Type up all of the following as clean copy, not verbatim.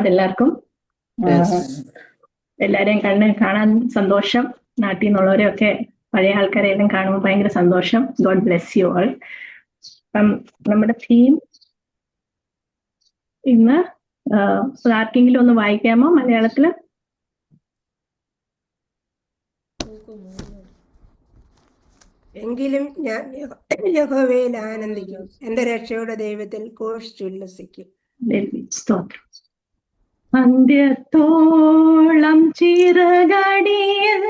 എല്ലാവർക്കും എല്ലാരെയും കാണാൻ സന്തോഷം. നാട്ടിൽ നിന്നുള്ളവരെയൊക്കെ പഴയ ആൾക്കാരെല്ലാം കാണുമ്പോൾ ഭയങ്കര സന്തോഷം. God bless you all. അപ്പം നമ്മുടെ തീം ഇന്ന് ആർക്കെങ്കിലും ഒന്ന് വായിക്കാമോ മലയാളത്തില്? എങ്കിലും ഞാൻ യഹോവയിൽ ആനന്ദിക്കും, എന്റെ രക്ഷയുടെ ദൈവത്തിൽ ഘോഷിച്ചുല്ലസിക്കും. അന്ത്യത്തോളം ചിറകടിയിൽ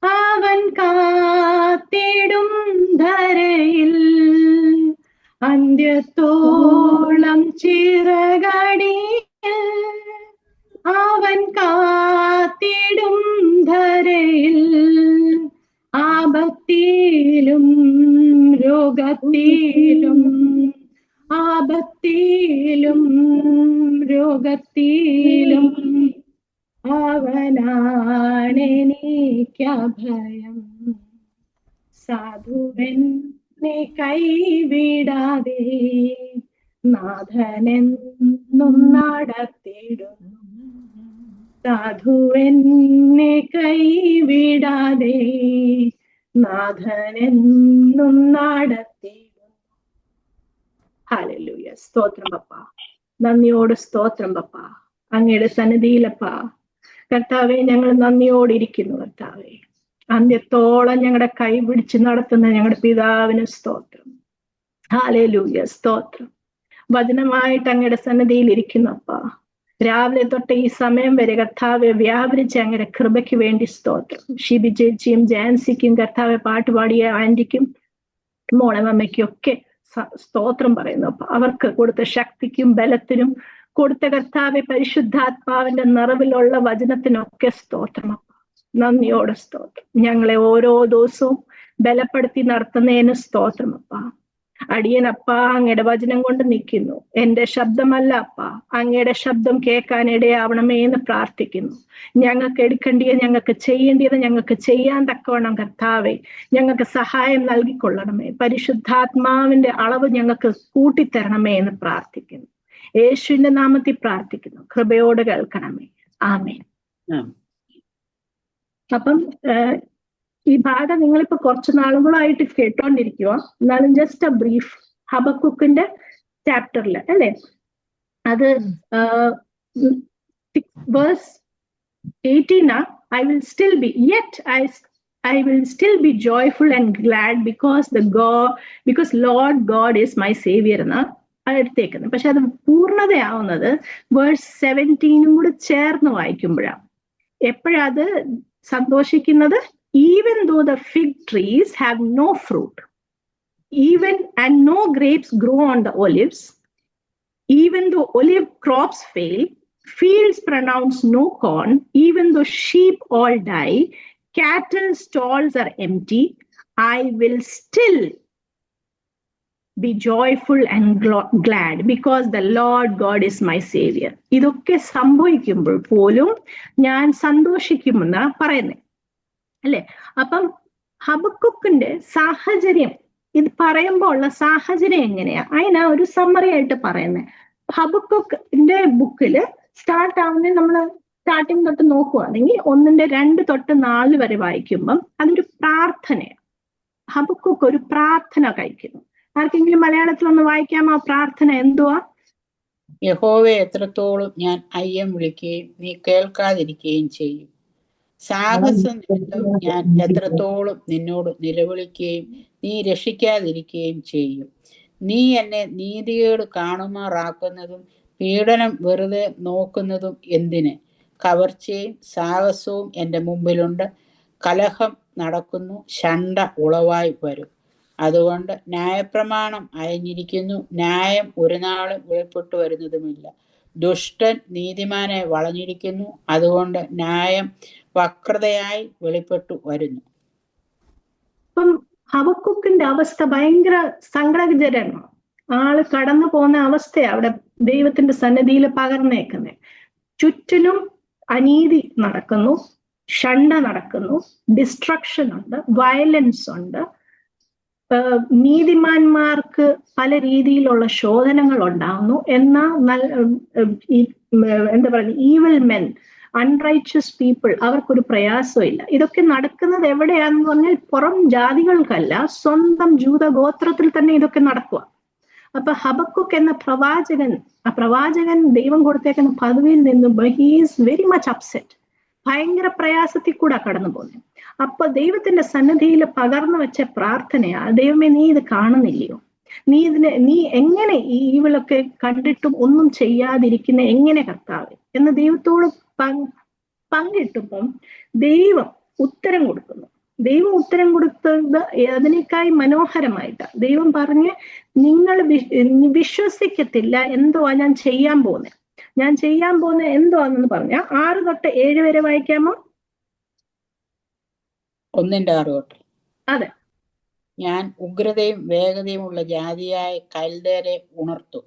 അവൻ കാത്തിടും ധരയിൽ, അന്ത്യത്തോളം ചിറകടിയിൽ അവൻ കാത്തിടും ധരയിൽ, ആപത്തിലും രോഗത്തിലും ആപത്തിലും രോഗത്തിലും അവനാണെനിക്കഭയം. സാധുവെന്നെ കൈവിടാതെ നാഥനെന്നും നടത്തിടുന്നു. സാധുവെന്നെ കൈവിടാതെ നാഥനെന്നും നടത്തിടുന്നു. ഹല്ലേലൂയ. സ്തോത്രം പപ്പാ, നന്ദിയോട് സ്തോത്രം പപ്പാ, അങ്ങയുടെ സന്നിധിയിലപ്പാ കർത്താവെ ഞങ്ങൾ നന്ദിയോടിരിക്കുന്നു. കർത്താവെ, അന്ത്യത്തോളം ഞങ്ങളുടെ കൈ പിടിച്ച് നടത്തുന്ന ഞങ്ങളുടെ പിതാവിന് സ്തോത്രം. ഹല്ലേലൂയ. സ്തോത്രം. വചനമായിട്ട് അങ്ങയുടെ സന്നിധിയിൽ ഇരിക്കുന്നപ്പാ, രാവിലെ തൊട്ട് ഈ സമയം വരെ കർത്താവെ വ്യാപരിച്ച് അങ്ങയുടെ കൃപയ്ക്ക് വേണ്ടി സ്തോത്രം. ഷിബി ചേച്ചിയും ജാൻസിക്കും കർത്താവെ പാട്ടുപാടിയ ആന്റിക്കും മോളമമ്മയ്ക്കും ഒക്കെ സ്തോത്രം പറയുന്നു. അവർക്ക് കൊടുത്ത ശക്തിക്കും ബലത്തിനും കൊടുത്ത കർത്താവെ പരിശുദ്ധാത്മാവിന്റെ നിറവിലുള്ള വചനത്തിനൊക്കെ സ്തോത്രം. നന്ദിയോടെ സ്തോത്രം. ഞങ്ങളെ ഓരോ ദിവസവും ബലപ്പെടുത്തി നടത്തുന്നതിന് സ്തോത്രം അപ്പാ. അടിയനപ്പാ അങ്ങയുടെ വചനം കൊണ്ട് നിൽക്കുന്നു. എന്റെ ശബ്ദമല്ല അപ്പാ, അങ്ങയുടെ ശബ്ദം കേൾക്കാൻ ഇടയാവണമേ എന്ന് പ്രാർത്ഥിക്കുന്നു. ഞങ്ങൾക്ക് എടുക്കേണ്ടിയത്, ഞങ്ങൾക്ക് ചെയ്യേണ്ടത് ഞങ്ങൾക്ക് ചെയ്യാൻ തക്കവണ്ണം കർത്താവെ ഞങ്ങൾക്ക് സഹായം നൽകിക്കൊള്ളണമേ. പരിശുദ്ധാത്മാവിന്റെ അളവ് ഞങ്ങൾക്ക് കൂട്ടിത്തരണമേ എന്ന് പ്രാർത്ഥിക്കുന്നു. യേശുവിന്റെ നാമത്തിൽ പ്രാർത്ഥിക്കുന്നു. കൃപയോട് കേൾക്കണമേ. ആമേൻ. അപ്പം ഈ ഭാഗം നിങ്ങളിപ്പോ കുറച്ച് നാളുകളായിട്ട് കേട്ടോണ്ടിരിക്കുക. എന്നാലും ജസ്റ്റ് എ ബ്രീഫ്. ഹബക്കുക്കിന്റെ ചാപ്റ്ററിൽ അല്ലെ, അത് verse 18 I will still be, yet I will still be joyful and glad because Lord God is my Savior എന്ന് എടുത്തേക്കുന്നത്. പക്ഷെ അത് പൂർണ്ണതയാവുന്നത് വേഴ്സ് 17 കൂടെ ചേർന്ന് വായിക്കുമ്പോഴാണ്. എപ്പോഴത് സന്തോഷിക്കുന്നത്? Even though the fig trees have no fruit, and no grapes grow on the olives, even though olive crops fail, fields pronounce no corn, even though sheep all die, cattle stalls are empty, I will still be joyful and glad because the Lord God is my Savior. ഇതൊക്കെ സംഭവിക്കുമ്പോൾ പോലും ഞാൻ സന്തോഷിക്കുമെന്നാ പറയുന്നത് അല്ലെ. അപ്പം ഹബക്കുക്കിന്റെ സാഹചര്യം ഇത് പറയുമ്പോൾ ഉള്ള സാഹചര്യം എങ്ങനെയാ, അതിനാ ഒരു സമ്മറി ആയിട്ട് പറയുന്നത്. ഹബക്കുക്കിന്റെ ബുക്കില് സ്റ്റാർട്ട് ആവുന്ന നമ്മൾ സ്റ്റാർട്ടിങ് തൊട്ട് നോക്കുകയാണെങ്കിൽ 1-2-4 വരെ വായിക്കുമ്പം അതൊരു പ്രാർത്ഥനയാണ്. ഹബക്കുക്ക് ഒരു പ്രാർത്ഥന കഴിക്കുന്നു. ആർക്കെങ്കിലും മലയാളത്തിലൊന്ന് വായിക്കാമോ ആ പ്രാർത്ഥന എന്തുവാ? യഹോവേ, എത്രത്തോളം ഞാൻ അയ്യം വിളിക്കുകയും നീ കേൾക്കാതിരിക്കുകയും ചെയ്യും. സാഹസം നിമിത്തം ഞാൻ എത്രത്തോളം നിന്നോട് നിലവിളിക്കുകയും നീ രക്ഷിക്കാതിരിക്കുകയും ചെയ്യും. നീ എന്നെ നീതികേട് കാണുമാറാക്കുന്നതും പീഡനം വെറുതെ നോക്കുന്നതും എന്തിന്? കവർച്ചയും സാഹസവും എൻ്റെ മുമ്പിലുണ്ട്. കലഹം നടക്കുന്നു, ശണ്ട ഉളവായി വരും. അതുകൊണ്ട് ന്യായപ്രമാണം അയഞ്ഞിരിക്കുന്നു, ന്യായം ഒരു നാളും വെളിപ്പെട്ടു വരുന്നതുമില്ല. ദുഷ്ടൻ നീതിമാനെ വളഞ്ഞിരിക്കുന്നു, അതുകൊണ്ട് ന്യായം വക്രതയായി വെളിപ്പെട്ടു വരുന്നു. ഇപ്പം ഹബക്കുക്കിന്റെ അവസ്ഥ ഭയങ്കര സങ്കടജനകമാണ്. ആള് കടന്നു പോകുന്ന അവസ്ഥയാണ് അവിടെ ദൈവത്തിന്റെ സന്നിധിയിൽ പകർന്നേക്കുന്നത്. ചുറ്റിനും അനീതി നടക്കുന്നു, ഷണ്ട നടക്കുന്നു, ഡിസ്ട്രക്ഷൻ ഉണ്ട്, വയലൻസ് ഉണ്ട്, നീതിമാന്മാർക്ക് പല രീതിയിലുള്ള ശോധനകൾ ഉണ്ടാകുന്നു. എന്നാൽ എന്താ പറയുക, ഈവിൽ മെൻ, അൺറൈച്ചസ് പീപ്പിൾ, അവർക്കൊരു പ്രയാസമില്ല. ഇതൊക്കെ നടക്കുന്നത് എവിടെയാണെന്ന് പറഞ്ഞാൽ പുറം ജാതികൾക്കല്ല, സ്വന്തം ജൂത ഗോത്രത്തിൽ തന്നെ ഇതൊക്കെ നടക്കുക. അപ്പൊ ഹബക്കുക്ക് എന്ന പ്രവാചകൻ ദൈവം കൊടുത്തേക്കുന്ന പദവിയിൽ നിന്നും he is very much upset. ഭയങ്കര പ്രയാസത്തിൽ കൂടെ കടന്നു പോകുന്നത്. അപ്പൊ ദൈവത്തിന്റെ സന്നിധിയിൽ പകർന്നു വെച്ച പ്രാർത്ഥനയാ, ദൈവമേ നീ ഇത് കാണുന്നില്ലയോ, നീ എങ്ങനെ ഈ ഈവിളൊക്കെ കണ്ടിട്ടും ഒന്നും ചെയ്യാതിരിക്കുന്ന എങ്ങനെ കർത്താവ് എന്ന് ദൈവത്തോട് പങ്കിട്ടപ്പം ദൈവം ഉത്തരം കൊടുക്കുന്നു. ദൈവം ഉത്തരം കൊടുത്തത് അതിനേക്കായി മനോഹരമായിട്ടാ. ദൈവം പറഞ്ഞ്, നിങ്ങൾ വിശ്വസിക്കത്തില്ല എന്തുവാ ഞാൻ ചെയ്യാൻ പോകുന്നത് എന്തുവാന്ന് പറഞ്ഞ 6 തൊട്ട് 7 വരെ വായിക്കാമോ? 1:6 തൊട്ട്. അതെ. ഞാൻ ഉഗ്രതയും വേഗതയുമുള്ള ജാതിയായ കൽദയരെ ഉണർത്തും.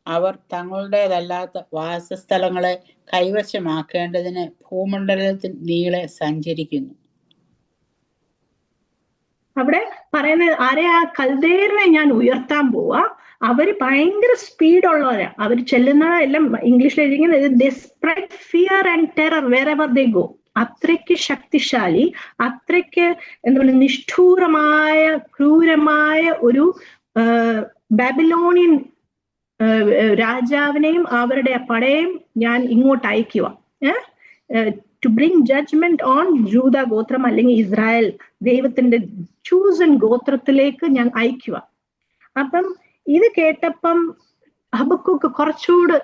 അവർ തങ്ങളുടേതല്ലാത്ത വാസസ്ഥലങ്ങളെ കൈവശമാക്കേണ്ടതിന് ഭൂമണ്ഡലത്തിൽ നീളെ സഞ്ചരിക്കുന്നു. അവിടെ പറയുന്നത് ആരെയാ? കൽദയരെ ഞാൻ ഉയർത്താൻ പോവാ. അവര് ഭയങ്കര സ്പീഡുള്ളവരാ. അവർ ചെല്ലുന്ന എല്ലാം ഇംഗ്ലീഷിൽ എഴുതിക്കുന്നത് they spread fear and terror wherever they go. അത്രയ്ക്ക് ശക്തിശാലി, അത്രയ്ക്ക് എന്താ പറയുക, നിഷ്ഠൂരമായ ക്രൂരമായ ഒരു ബാബിലോണിയൻ രാജാവിനെയും അവരുടെ പടയും ഞാൻ ഇങ്ങോട്ട് അയക്കുക. ടു ബ്രിങ് ജഡ്ജ്മെന്റ് ഓൺ ജൂത ഗോത്രം അല്ലെങ്കിൽ ഇസ്രായേൽ, ദൈവത്തിന്റെ ചൂസൺ ഗോത്രത്തിലേക്ക് ഞാൻ അയക്കുക. അപ്പം ഇത് കേട്ടപ്പം ഹബക്കുക്ക് കുറച്ചുകൂടെ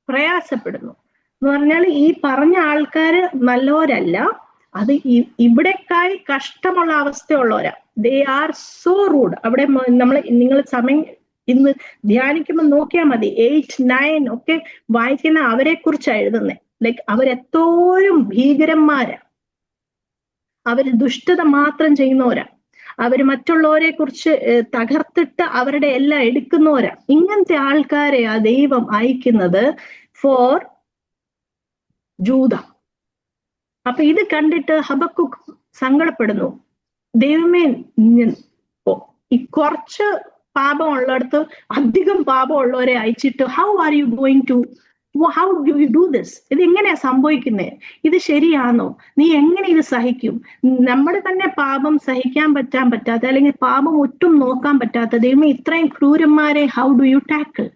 പ്രയാസപ്പെടുന്നു. എന്ന് പറഞ്ഞാൽ ഈ പറഞ്ഞ ആൾക്കാര് നല്ലവരല്ല, അത് ഇവിടേക്കായി കഷ്ടമുള്ള അവസ്ഥയുള്ളവരാ. They are so rude. അവിടെ നിങ്ങൾ സമയം ഇന്ന് ധ്യാനിക്കുമ്പോൾ നോക്കിയാൽ മതി, 8, 9 ഒക്കെ വായിക്കുന്ന അവരെ കുറിച്ചാണ് എഴുതുന്നത്. ലൈക്ക് അവരെത്തോരും ഭീകരന്മാരാ, അവര് ദുഷ്ടത മാത്രം ചെയ്യുന്നവരാ, അവര് മറ്റുള്ളവരെ കുറിച്ച് തകർത്തിട്ട് അവരുടെ എല്ലാം എടുക്കുന്നവരാ. ഇങ്ങനത്തെ ആൾക്കാരെ ആ ദൈവം അയക്കുന്നത് ഫോർ ജൂത. അപ്പൊ ഇത് കണ്ടിട്ട് ഹബക്കുക്ക് സങ്കടപ്പെടുന്നു. ദൈവമേ, ഈ കുറച്ച് പാപം ഉള്ളിടത്ത് അധികം പാപം ഉള്ളവരെ അയച്ചിട്ട് how do you do this? ഇത് എങ്ങനെയാ സംഭവിക്കുന്നത്? ഇത് ശരിയാണോ? നീ എങ്ങനെ ഇത് സഹിക്കും? നമ്മുടെ തന്നെ പാപം സഹിക്കാൻ പറ്റാത്ത, അല്ലെങ്കിൽ പാപം ഒട്ടും നോക്കാൻ പറ്റാത്ത ദൈവമേ, ഇത്രയും ക്രൂരന്മാരെ ഹൗ ഡു യു ടാക്കിൾ?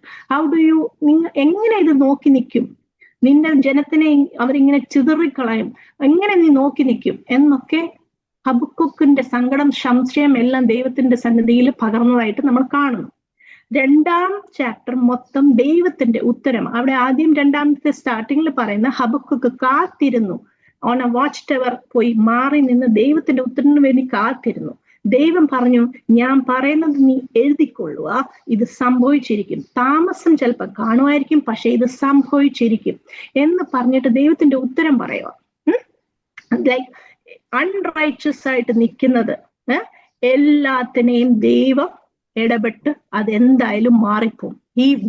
എങ്ങനെ ഇത് നോക്കി നിൽക്കും? നിന്റെ ജനത്തിനെ അവരിങ്ങനെ ചിതറിക്കളയും, എങ്ങനെ നീ നോക്കി നിൽക്കും എന്നൊക്കെ ഹബക്കുക്കിന്റെ സങ്കടം, സംശയം എല്ലാം ദൈവത്തിന്റെ സന്നിധിയിൽ പകർന്നതായിട്ട് നമ്മൾ കാണുന്നു. 2ാം ചാപ്റ്റർ മൊത്തം ദൈവത്തിന്റെ ഉത്തരം. അവിടെ ആദ്യം 2ാമത്തെ സ്റ്റാർട്ടിങ്ങിൽ പറയുന്ന ഹബക്കുക്ക് കാത്തിരുന്നു, ഓൺ എ വാച്ച് ടവർ പോയി മാറി നിന്ന് ദൈവത്തിന്റെ ഉത്തരത്തിന് വേണ്ടി കാത്തിരുന്നു. ദൈവം പറഞ്ഞു, ഞാൻ പറയുന്നത് നീ എഴുതിക്കൊള്ളുക, ഇത് സംഭവിച്ചിരിക്കും. താമസം ചിലപ്പോൾ കാണുമായിരിക്കും, പക്ഷെ ഇത് സംഭവിച്ചിരിക്കും എന്ന് പറഞ്ഞിട്ട് ദൈവത്തിന്റെ ഉത്തരം പറയുക. ലൈക്ക് അൺറൈച്ചസ് ആയിട്ട് നിൽക്കുന്നത് എല്ലാത്തിനെയും ദൈവം ഇടപെട്ട് അതെന്തായാലും മാറിപ്പോവും.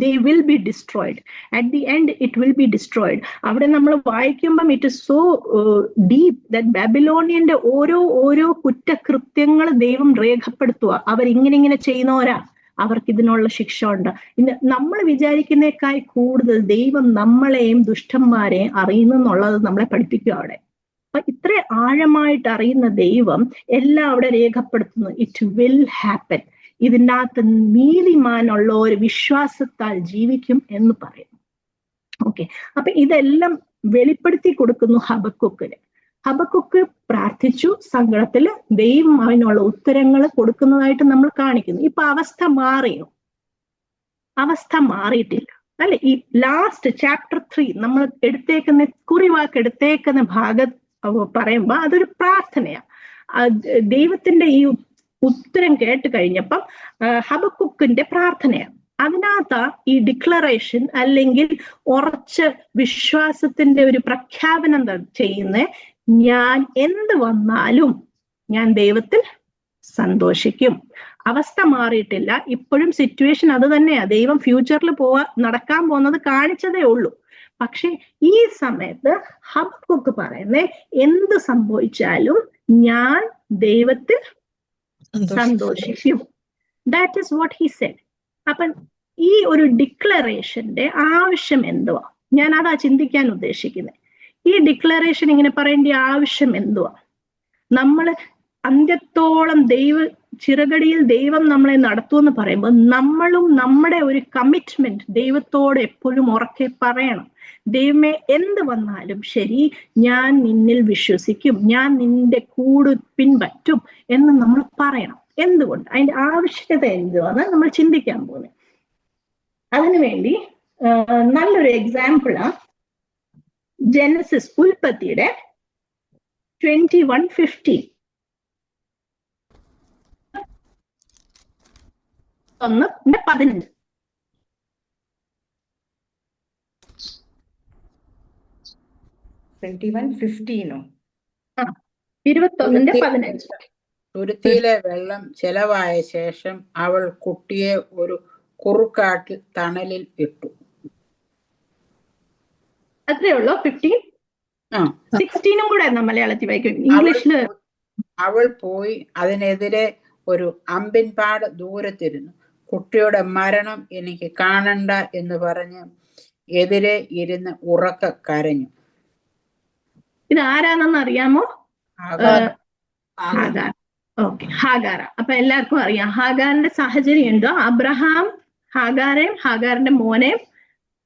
they will be destroyed. At the end it will be destroyed. അവിടെ നമ്മൾ വായിക്കുമ്പം it is so deep that ബാബിലോണിയന്റെ ഓരോ കുറ്റകൃത്യങ്ങൾ ദൈവം രേഖപ്പെടുത്തുക. അവരിങ്ങനെ ചെയ്യുന്നവരാ, അവർക്ക് ഇതിനുള്ള ശിക്ഷ ഉണ്ട്. ഇന്ന് നമ്മൾ വിചാരിക്കുന്നേക്കായി കൂടുതൽ ദൈവം നമ്മളെയും ദുഷ്ടന്മാരെയും അറിയുന്നു എന്നുള്ളത് നമ്മളെ പഠിപ്പിക്കുക അവിടെ. അപ്പൊ ഇത്ര ആഴമായിട്ട് അറിയുന്ന ദൈവം എല്ലാം അവിടെ രേഖപ്പെടുത്തുന്നു. It will happen. ഇതിനകത്ത് നീതിമാനുള്ള ഒരു വിശ്വാസത്താൽ ജീവിക്കും എന്ന് പറയുന്നു. ഓക്കെ, അപ്പൊ ഇതെല്ലാം വെളിപ്പെടുത്തി കൊടുക്കുന്നു ഹബക്കുക്കിന്. ഹബക്കുക്ക് പ്രാർത്ഥിച്ചു, സങ്കടത്തില് ദൈവം അതിനുള്ള ഉത്തരങ്ങൾ കൊടുക്കുന്നതായിട്ട് നമ്മൾ കാണിക്കുന്നു. ഇപ്പൊ അവസ്ഥ മാറിയോ? അവസ്ഥ മാറിയിട്ടില്ല അല്ലെ? ഈ ലാസ്റ്റ് ചാപ്റ്റർ 3 നമ്മൾ കുറിവാക്ക് എടുത്തേക്കുന്ന ഭാഗം പറയുമ്പോ അതൊരു പ്രാർത്ഥനയാ. ദൈവത്തിന്റെ ഈ ഉത്തരം കേട്ട് കഴിഞ്ഞപ്പം ഹബക്കുക്കിന്റെ പ്രാർത്ഥനയാണ്. അതിനകത്ത് ഈ ഡിക്ലറേഷൻ അല്ലെങ്കിൽ ഉറച്ച വിശ്വാസത്തിന്റെ ഒരു പ്രഖ്യാപനം ചെയ്യുന്ന, ഞാൻ എന്ത് വന്നാലും ഞാൻ ദൈവത്തിൽ സന്തോഷിക്കും. അവസ്ഥ മാറിയിട്ടില്ല, ഇപ്പോഴും സിറ്റുവേഷൻ അത് തന്നെയാ. ദൈവം ഫ്യൂച്ചറിൽ നടക്കാൻ പോകുന്നത് കാണിച്ചതേ ഉള്ളൂ. പക്ഷെ ഈ സമയത്ത് ഹബക്കുക്ക് പറയുന്നേ, എന്ത് സംഭവിച്ചാലും ഞാൻ ദൈവത്തിൽ സന്തോഷിക്കും. That is what he said. അപ്പം ഈ ഒരു ഡിക്ലറേഷന്റെ ആവശ്യം എന്തുവാ? ഞാൻ അതാ ചിന്തിക്കാൻ ഉദ്ദേശിക്കുന്നത്. ഈ ഡിക്ലറേഷൻ ഇങ്ങനെ പറയേണ്ട ആവശ്യം എന്തുവാ? നമ്മൾ അന്ത്യത്തോളം ചിറകടിയിൽ ദൈവം നമ്മളെ നടത്തുമെന്ന് പറയുമ്പോൾ നമ്മളും നമ്മുടെ ഒരു കമ്മിറ്റ്മെന്റ് ദൈവത്തോട് എപ്പോഴും ഉറക്കെ പറയണം. ദൈവമേ, എന്ത് വന്നാലും ശരി, ഞാൻ നിന്നിൽ വിശ്വസിക്കും, ഞാൻ നിന്റെ കൂട് പിൻപറ്റും എന്ന് നമ്മൾ പറയണം. എന്തുകൊണ്ട്? അതിന്റെ ആവശ്യകത എന്തുവാണ് നമ്മൾ ചിന്തിക്കാൻ പോകുന്നത്. അതിനുവേണ്ടി നല്ലൊരു എക്സാമ്പിളാ ജെനസിസ്, ഉൽപ്പത്തിയുടെ 21:15. 1:15. 21:15. 21:15. തുരുത്തിയിലെ വെള്ളം ചെലവായ ശേഷം അവൾ കുട്ടിയെ ഒരു കുറുക്കാട്ടിൽ തണലിൽ ഇട്ടു. അത്രേ ഉള്ളൂ. 15. 16 കൂടെ മലയാളത്തിൽ വായിക്കും. ഇംഗ്ലീഷില് അവൾ പോയി അതിനെതിരെ ഒരു അമ്പിൻപാട് ദൂരത്തിരുന്നു. കുട്ടിയുടെ മരണം എനിക്ക് കാണണ്ട എന്ന് പറഞ്ഞ് എതിരെ ഇരുന്ന് ഉറക്കെ കരഞ്ഞു. ഇത് ആരാണെന്ന് അറിയാമോ? ഹാഗാർ. ഓക്കെ, ഹാഗാറ. അപ്പൊ എല്ലാവർക്കും അറിയാം ഹാഗാറിന്റെ സാഹചര്യം ഉണ്ടോ? അബ്രഹാം ഹാഗാറിന്റെ മോനെയും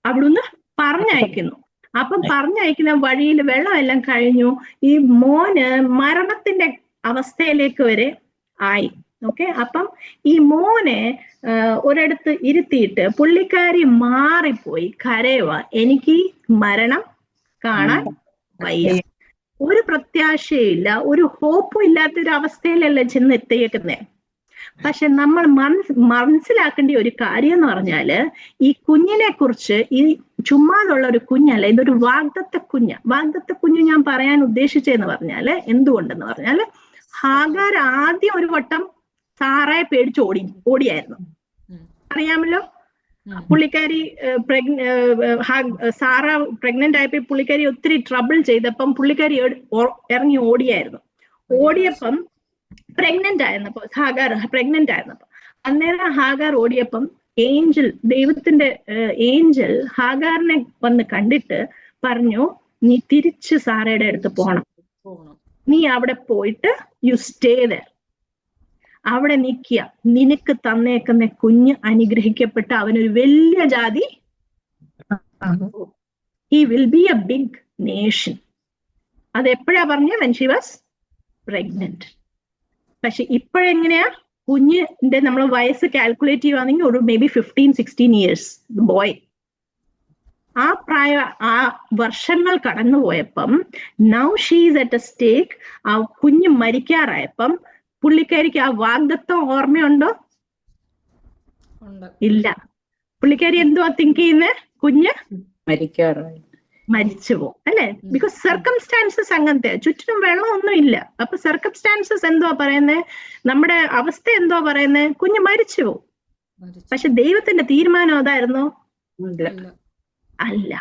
അവിടുന്ന് പറഞ്ഞയക്കുന്നു. അപ്പം പറഞ്ഞയക്കുന്ന വഴിയിൽ വെള്ളമെല്ലാം കഴിഞ്ഞു. ഈ മോന് മരണത്തിന്റെ അവസ്ഥയിലേക്ക് വരെ ആയി. ഓക്കെ, അപ്പം ഈ മോനെ ഒരിടത്ത് ഇരുത്തിയിട്ട് പുള്ളിക്കാരി മാറിപ്പോയി കരയുക, എനിക്ക് മരണം കാണാൻ വയ്യ. ഒരു പ്രത്യാശയില്ല, ഒരു ഹോപ്പും ഇല്ലാത്തൊരു അവസ്ഥയിലല്ലേ ചെന്ന് എത്തിയേക്കുന്നേ. പക്ഷെ നമ്മൾ മനസ്സിലാക്കേണ്ട ഒരു കാര്യം എന്ന് പറഞ്ഞാല്, ഈ കുഞ്ഞിനെ കുറിച്ച് ഈ ചുമ്മാതുള്ള ഒരു കുഞ്ഞല്ല, ഇതൊരു വാഗ്ദത്ത കുഞ്ഞ് ഞാൻ പറയാൻ ഉദ്ദേശിച്ചെന്ന് പറഞ്ഞാല് എന്തുകൊണ്ടെന്ന് പറഞ്ഞാല്, ഹാഗാർ ആദ്യം ഒരു വട്ടം സാറയെ പേടിച്ച് ഓടിയായിരുന്നു. അറിയാമല്ലോ, പുള്ളിക്കാരി സാറ പ്രഗ്നന്റ് ആയപ്പോ പുള്ളിക്കാരി ഒത്തിരി ട്രബിൾ ചെയ്തപ്പം പുള്ളിക്കാരി ഇറങ്ങി ഓടിയായിരുന്നു. ഓടിയപ്പം പ്രഗ്നന്റ് ആയിരുന്നപ്പോ അന്നേരം ഹാഗാർ ഓടിയപ്പം ദൈവത്തിന്റെ ഏഞ്ചൽ ഹാഗാറിനെ വന്ന് കണ്ടിട്ട് പറഞ്ഞു, നീ തിരിച്ച് സാറയുടെ അടുത്ത് പോണം, നീ അവിടെ പോയിട്ട് യു സ്റ്റേ ദർ, അവിടെ നിൽക്കുക, നിനക്ക് തന്നേക്കുന്ന കുഞ്ഞ് അനുഗ്രഹിക്കപ്പെട്ട അവനൊരു വലിയ ജാതി, he will be a big nation. അത് എപ്പോഴാ പറഞ്ഞ? when she was pregnant. പക്ഷെ ഇപ്പോഴെങ്ങനെയാ? കുഞ്ഞിന്റെ നമ്മൾ വയസ്സ് കാൽക്കുലേറ്റ് ചെയ്യുവാണെങ്കിൽ ഒരു മേ ബി 15-16 years ബോയ്. ആ വർഷങ്ങൾ കടന്നുപോയപ്പം നൗ ഷീസ് അറ്റ് എ സ്റ്റേക്ക്. ആ കുഞ്ഞ് മരിക്കാറായപ്പം പുള്ളിക്കാരിക്ക് ആ വാഗ്ദത്തം ഓർമ്മയുണ്ടോ? ഇല്ല. പുള്ളിക്കാരി എന്തുവാ തിങ്ക് ചെയ്യുന്നത്? കുഞ്ഞ് മരിച്ചു പോകും അല്ലെ? ബിക്കോസ് സർക്കംസ്റ്റാൻസസ് അങ്ങനത്തെ, ചുറ്റിനും വെള്ളമൊന്നും ഇല്ല. അപ്പൊ സർക്കംസ്റ്റാൻസസ് എന്തുവാ പറയുന്നത്? നമ്മുടെ അവസ്ഥ എന്തുവാ പറയുന്നത്? കുഞ്ഞ് മരിച്ചു പോകും. പക്ഷെ ദൈവത്തിന്റെ തീരുമാനം അതായിരുന്നോ? അല്ല.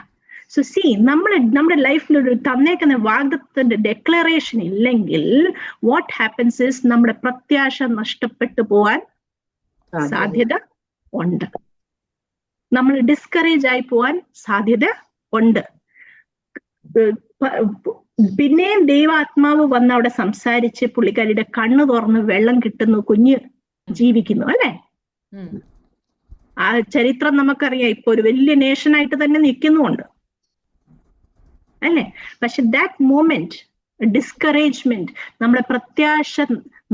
സോ സി, നമ്മുടെ ലൈഫിൽ ഒരു തന്നേക്കുന്ന വാഗ്ദത്തത്തിന്റെ ഡെക്ലറേഷൻ ഇല്ലെങ്കിൽ വാട്ട് ഹാപ്പൻസ് ഇസ് നമ്മുടെ പ്രത്യാശ നഷ്ടപ്പെട്ടു പോവാൻ സാധ്യത ഉണ്ട്. നമ്മൾ ഡിസ്കറേജ് ആയി പോവാൻ സാധ്യത ഉണ്ട്. പിന്നെയും ദൈവാത്മാവ് വന്ന് അവിടെ സംസാരിച്ച് പുള്ളിക്കാരിയുടെ കണ്ണ് തുറന്ന് വെള്ളം കിട്ടുന്നു, കുഞ്ഞ് ജീവിക്കുന്നു അല്ലെ? ആ ചരിത്രം നമുക്കറിയാം. ഇപ്പൊ ഒരു വലിയ നേഷനായിട്ട് തന്നെ നിൽക്കുന്നുമുണ്ട് അല്ലെ? പക്ഷെ ദാറ്റ് മൊമെന്റ്, ഡിസ്കറേജ്മെന്റ്, നമ്മുടെ പ്രത്യാശ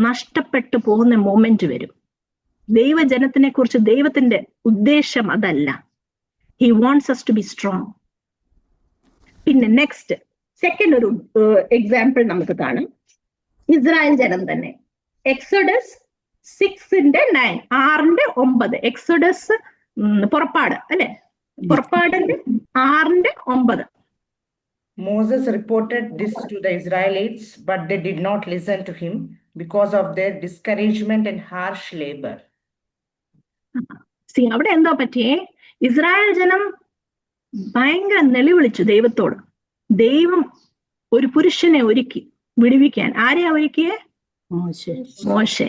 നഷ്ടപ്പെട്ടു പോകുന്ന മൊമെന്റ് വരും. ദൈവജനത്തിനെ കുറിച്ച് ദൈവത്തിന്റെ ഉദ്ദേശം അതല്ല. He wants us to be strong. പിന്നെ നെക്സ്റ്റ് സെക്കൻഡ് ഒരു എക്സാമ്പിൾ നമുക്ക് കാണാം. ഇസ്രായേൽ ജനം തന്നെ. എക്സോഡസ് 6:9, 6:9. എക്സോഡസ് പുറപ്പാട് അല്ലെ? പുറപ്പാടിന്റെ 6:9. Moses reported this to the Israelites, but they did not listen to him because of their discouragement and harsh labor. അവിടെ എന്താ പറ്റിയേ? ഇസ്രായേൽ ജനം ഭയങ്കര നിലവിളിച്ചു ദൈവത്തോട്. ദൈവം ഒരു പുരുഷനെ ഒരുക്കി വിടുവിക്കാൻ. ആരെയാ ഒരുക്കിയേ? മോശെ.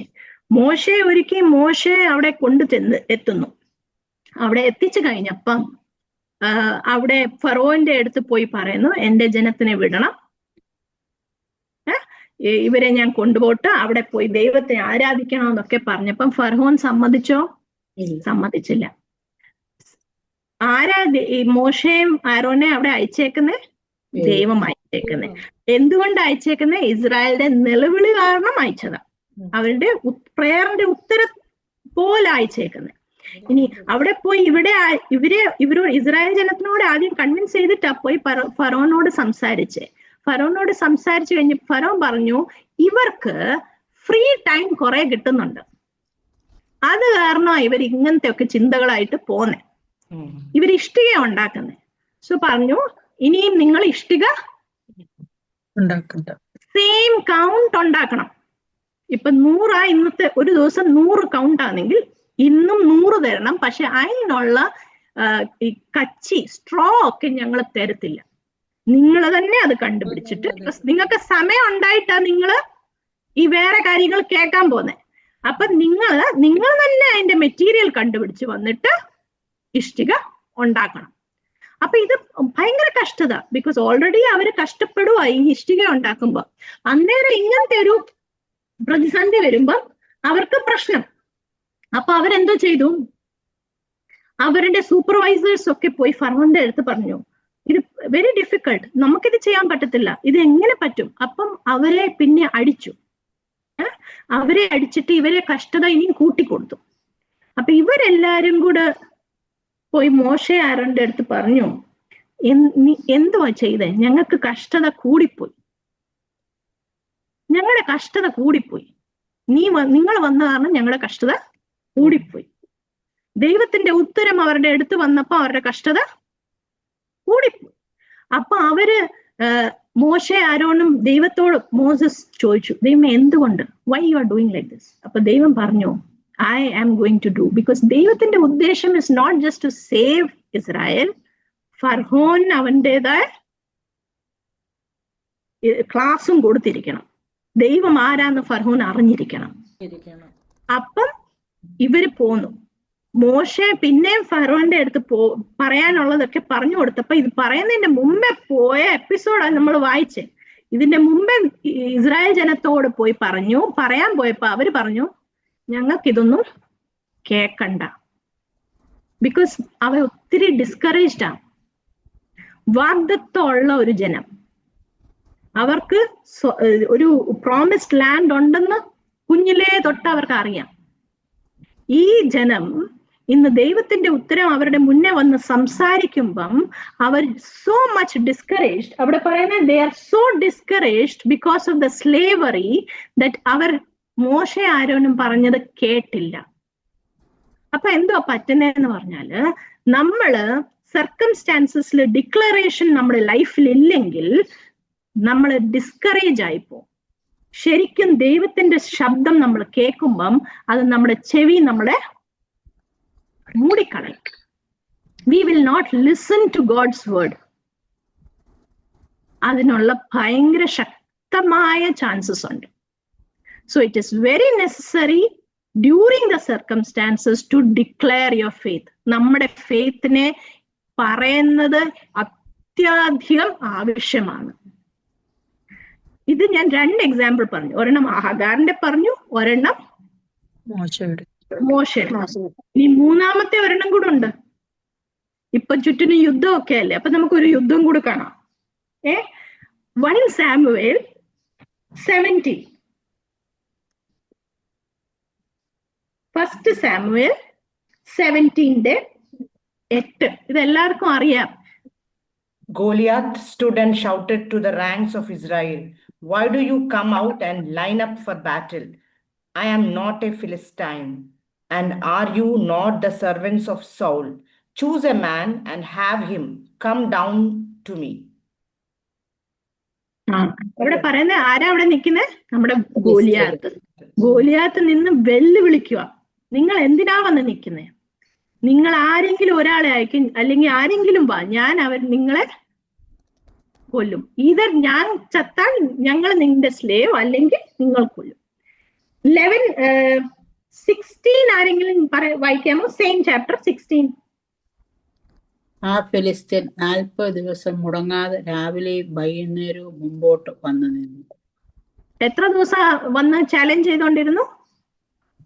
മോശെ അവിടെ എത്തുന്നു. അവിടെ എത്തിച്ചു കഴിഞ്ഞപ്പം അവിടെ ഫറോന്റെ അടുത്ത് പോയി പറയുന്നു, എന്റെ ജനത്തിനെ വിടണം, ഇവരെ ഞാൻ കൊണ്ടുപോട്ട് അവിടെ പോയി ദൈവത്തെ ആരാധിക്കണം എന്നൊക്കെ പറഞ്ഞപ്പം ഫറോൻ സമ്മതിച്ചോ? സമ്മതിച്ചില്ല. ഈ മോശയും ആരോനെ അവിടെ അയച്ചേക്കുന്നേ? ദൈവം അയച്ചേക്കുന്നേ. എന്തുകൊണ്ട് അയച്ചേക്കുന്നേ? ഇസ്രായേലിന്റെ നിലവിളി കാരണം അയച്ചതാ. അവരുടെ പ്രേയറിന്റെ ഉത്തരം പോലെ അയച്ചേക്കുന്നേ. ഇനി അവിടെ പോയി ഇവരോട് ഇസ്രായേൽ ജനത്തിനോട് ആദ്യം കൺവിൻസ് ചെയ്തിട്ടാ പോയി ഫറോനോട് സംസാരിച്ചു കഴിഞ്ഞ് ഫറോൻ പറഞ്ഞു, ഇവർക്ക് ഫ്രീ ടൈം കുറെ കിട്ടുന്നുണ്ട്, അത് കാരണം ഇവർ ഇങ്ങനത്തെ ഒക്കെ ചിന്തകളായിട്ട് പോന്നെ, ഇവർ ഇഷ്ടിക ഉണ്ടാക്കുന്നേ. സോ പറഞ്ഞു, ഇനിയും നിങ്ങൾ ഇഷ്ടിക സെയിം കൗണ്ട് ഉണ്ടാക്കണം. ഇപ്പൊ 100 ഇന്നത്തെ ഒരു ദിവസം 100 കൗണ്ട് ആണെങ്കിൽ ഇന്നും 100 തരണം. പക്ഷെ അതിനുള്ള ഈ കച്ചി സ്ട്രോ ഒക്കെ ഞങ്ങൾ തരത്തില്ല, നിങ്ങൾ തന്നെ അത് കണ്ടുപിടിച്ചിട്ട്, നിങ്ങൾക്ക് സമയം ഉണ്ടായിട്ടാ നിങ്ങൾ ഈ വേറെ കാര്യങ്ങൾ കേൾക്കാൻ പോന്നെ. അപ്പൊ നിങ്ങൾ തന്നെ അതിന്റെ മെറ്റീരിയൽ കണ്ടുപിടിച്ച് വന്നിട്ട് ഇഷ്ടിക ഉണ്ടാക്കണം. അപ്പൊ ഇത് ഭയങ്കര കഷ്ടത. ബിക്കോസ് ഓൾറെഡി അവര് കഷ്ടപ്പെടുക ഈ ഇഷ്ടിക ഉണ്ടാക്കുമ്പോ. അന്നേരം ഇങ്ങനത്തെ ഒരു പ്രതിസന്ധി വരുമ്പോ അവർക്ക് പ്രശ്നം. അപ്പൊ അവരെന്തോ ചെയ്തു, അവരുടെ സൂപ്പർവൈസേഴ്സ് ഒക്കെ പോയി ഫറോന്റെ അടുത്ത് പറഞ്ഞു, ഇത് വെരി ഡിഫിക്കൾട്ട്, നമുക്കിത് ചെയ്യാൻ പറ്റത്തില്ല, ഇത് എങ്ങനെ പറ്റും? അപ്പം അവരെ പിന്നെ അടിച്ചു. അവരെ അടിച്ചിട്ട് ഇവരെ കഷ്ടത ഇനിയും കൂട്ടിക്കൊടുത്തു. അപ്പൊ ഇവരെല്ലാരും കൂടെ പോയി മോശെ ആരോന്റെ അടുത്ത് പറഞ്ഞു, എന്തുവാ ചെയ്തേ? ഞങ്ങൾക്ക് കഷ്ടത കൂടിപ്പോയി, ഞങ്ങളുടെ കഷ്ടത കൂടിപ്പോയി, നിങ്ങൾ വന്ന കാരണം ഞങ്ങളുടെ കഷ്ടത കൂടിപ്പോയി. ദൈവത്തിന്റെ ഉത്തരം അവരുടെ അടുത്ത് വന്നപ്പോ അവരുടെ കഷ്ടത കൂടിപ്പോയി. അപ്പൊ അവര് മോശെ ആരോനും ദൈവത്തോട് മോസസ് ചോദിച്ചു, ദൈവമേ എന്തുകൊണ്ട്, why you are doing like this? അപ്പൊ ദൈവം പറഞ്ഞു, I am going to do, because ദൈവത്തിന്റെ ഉദ്ദേശം is not just to save Israel. ഫർഹോൻ അവൻ്റെതായ ക്ലാസും കൊടുത്തിരിക്കണം, ദൈവം ആരാന്ന് ഫർഹോൻ അറിഞ്ഞിരിക്കണം. അപ്പം ഇവര് പോന്നു. മോശെ പിന്നെയും ഫറോന്റെ അടുത്ത് പറയാനുള്ളതൊക്കെ പറഞ്ഞു കൊടുത്തപ്പോ, ഇത് പറയുന്നതിന്റെ മുമ്പേ പോയ എപ്പിസോഡാണ് നമ്മൾ വായിച്ചേ. ഇതിന്റെ മുമ്പേ ഇസ്രായേൽ ജനത്തോട് പറയാൻ പോയപ്പോ അവര് പറഞ്ഞു, ഞങ്ങൾക്കിതൊന്നും കേക്കണ്ട. ബിക്കോസ് അവർ ഒത്തിരി ഡിസ്കറേജ്ഡ് ആണ്. വാഗ്ദത്തമുള്ള ഒരു ജനം, അവർക്ക് ഒരു പ്രോമിസ്ഡ് ലാൻഡ് ഉണ്ടെന്ന് കുഞ്ഞിലേ തൊട്ട് അവർക്ക് അറിയാം. ഈ ജനം ഇന്ന് ദൈവത്തിന്റെ ഉത്തരം അവരുടെ മുന്നേ വന്ന് സംസാരിക്കുമ്പം അവർ സോ മച്ച് ഡിസ്കറേജ്ഡ്. അവിടെ പറയുന്നത് they are so discouraged because of the slavery that അവർ മോശെ ആരോനും പറഞ്ഞത് കേട്ടില്ല. അപ്പൊ എന്തോ പറ്റുന്നതെന്ന് പറഞ്ഞാല്, നമ്മള് സർക്കംസ്റ്റാൻസസിൽ ഡിക്ലറേഷൻ നമ്മുടെ ലൈഫിൽ ഇല്ലെങ്കിൽ നമ്മൾ ഡിസ്കറേജ് ആയിപ്പോ. ശരിക്കും ദൈവത്തിന്റെ ശബ്ദം നമ്മൾ കേൾക്കുമ്പം അത് നമ്മുടെ ചെവി നമ്മളെ മൂടിക്കളയും. We will not listen to God's word. അതിനുള്ള ഭയങ്കര ശക്തമായ ചാൻസസ് ഉണ്ട്. So it is very necessary during the circumstances to declare your faith. നമ്മുടെ ഫെയ്ത്തിനെ പറയുന്നത് അത്യധികം ആവശ്യമാണ്. ഇത് ഞാൻ 2 എക്സാമ്പിൾ പറഞ്ഞു. ഒരെണ്ണം ഹഗാറിന്റെ പറഞ്ഞു, ഒരെണ്ണം മോശ. ഇനി 3-മത്തെ ഒരെണ്ണം കൂടെ ഉണ്ട്. ഇപ്പൊ ചുറ്റിനും യുദ്ധമൊക്കെ അല്ലേ, അപ്പൊ നമുക്കൊരു യുദ്ധം കൂടെ കാണാം. 1 Samuel 17. 1 Samuel 17:8. ഇതെല്ലാവർക്കും അറിയാം. Goliath stood and shouted to the ranks of Israel, "Why do you come out and line up for battle? I am not a Philistine, and are you not the servants of Saul? Choose a man and have him come down to me." അവിടെ പറയുന്നത് ആരാ അവിടെ നിൽക്കുന്നത്? നമ്മുടെ ഗോലിയാത്ത്. ഗോലിയാത്ത് നിന്ന് വെല്ലുവിളിക്കുക, നിങ്ങൾ എന്തിനാ വന്ന് നിൽക്കുന്നത്? നിങ്ങൾ ആരെങ്കിലും ഒരാളെ അയക്കും, അല്ലെങ്കിൽ ആരെങ്കിലും വാ, ഞാൻ നിങ്ങളെ കൊല്ലും. ഇതർ ഞാൻ ചത്താൽ ഞങ്ങൾ നിങ്ങളുടെ സ്ലേവ്, അല്ലെങ്കിൽ നിങ്ങൾ കൊല്ലും. 16 ആരെങ്കിലും വായിക്കാമോ? Same chapter 16. ആ ഫിലിസ്ത്യൻ 40 ദിവസം മുടങ്ങാതെ രാവിലെയും വൈകുന്നേരവും മുമ്പോട്ട് വന്നു നിന്നു. എത്ര ദിവസം വന്ന് ചാലഞ്ച് ചെയ്തോണ്ടിരുന്നു?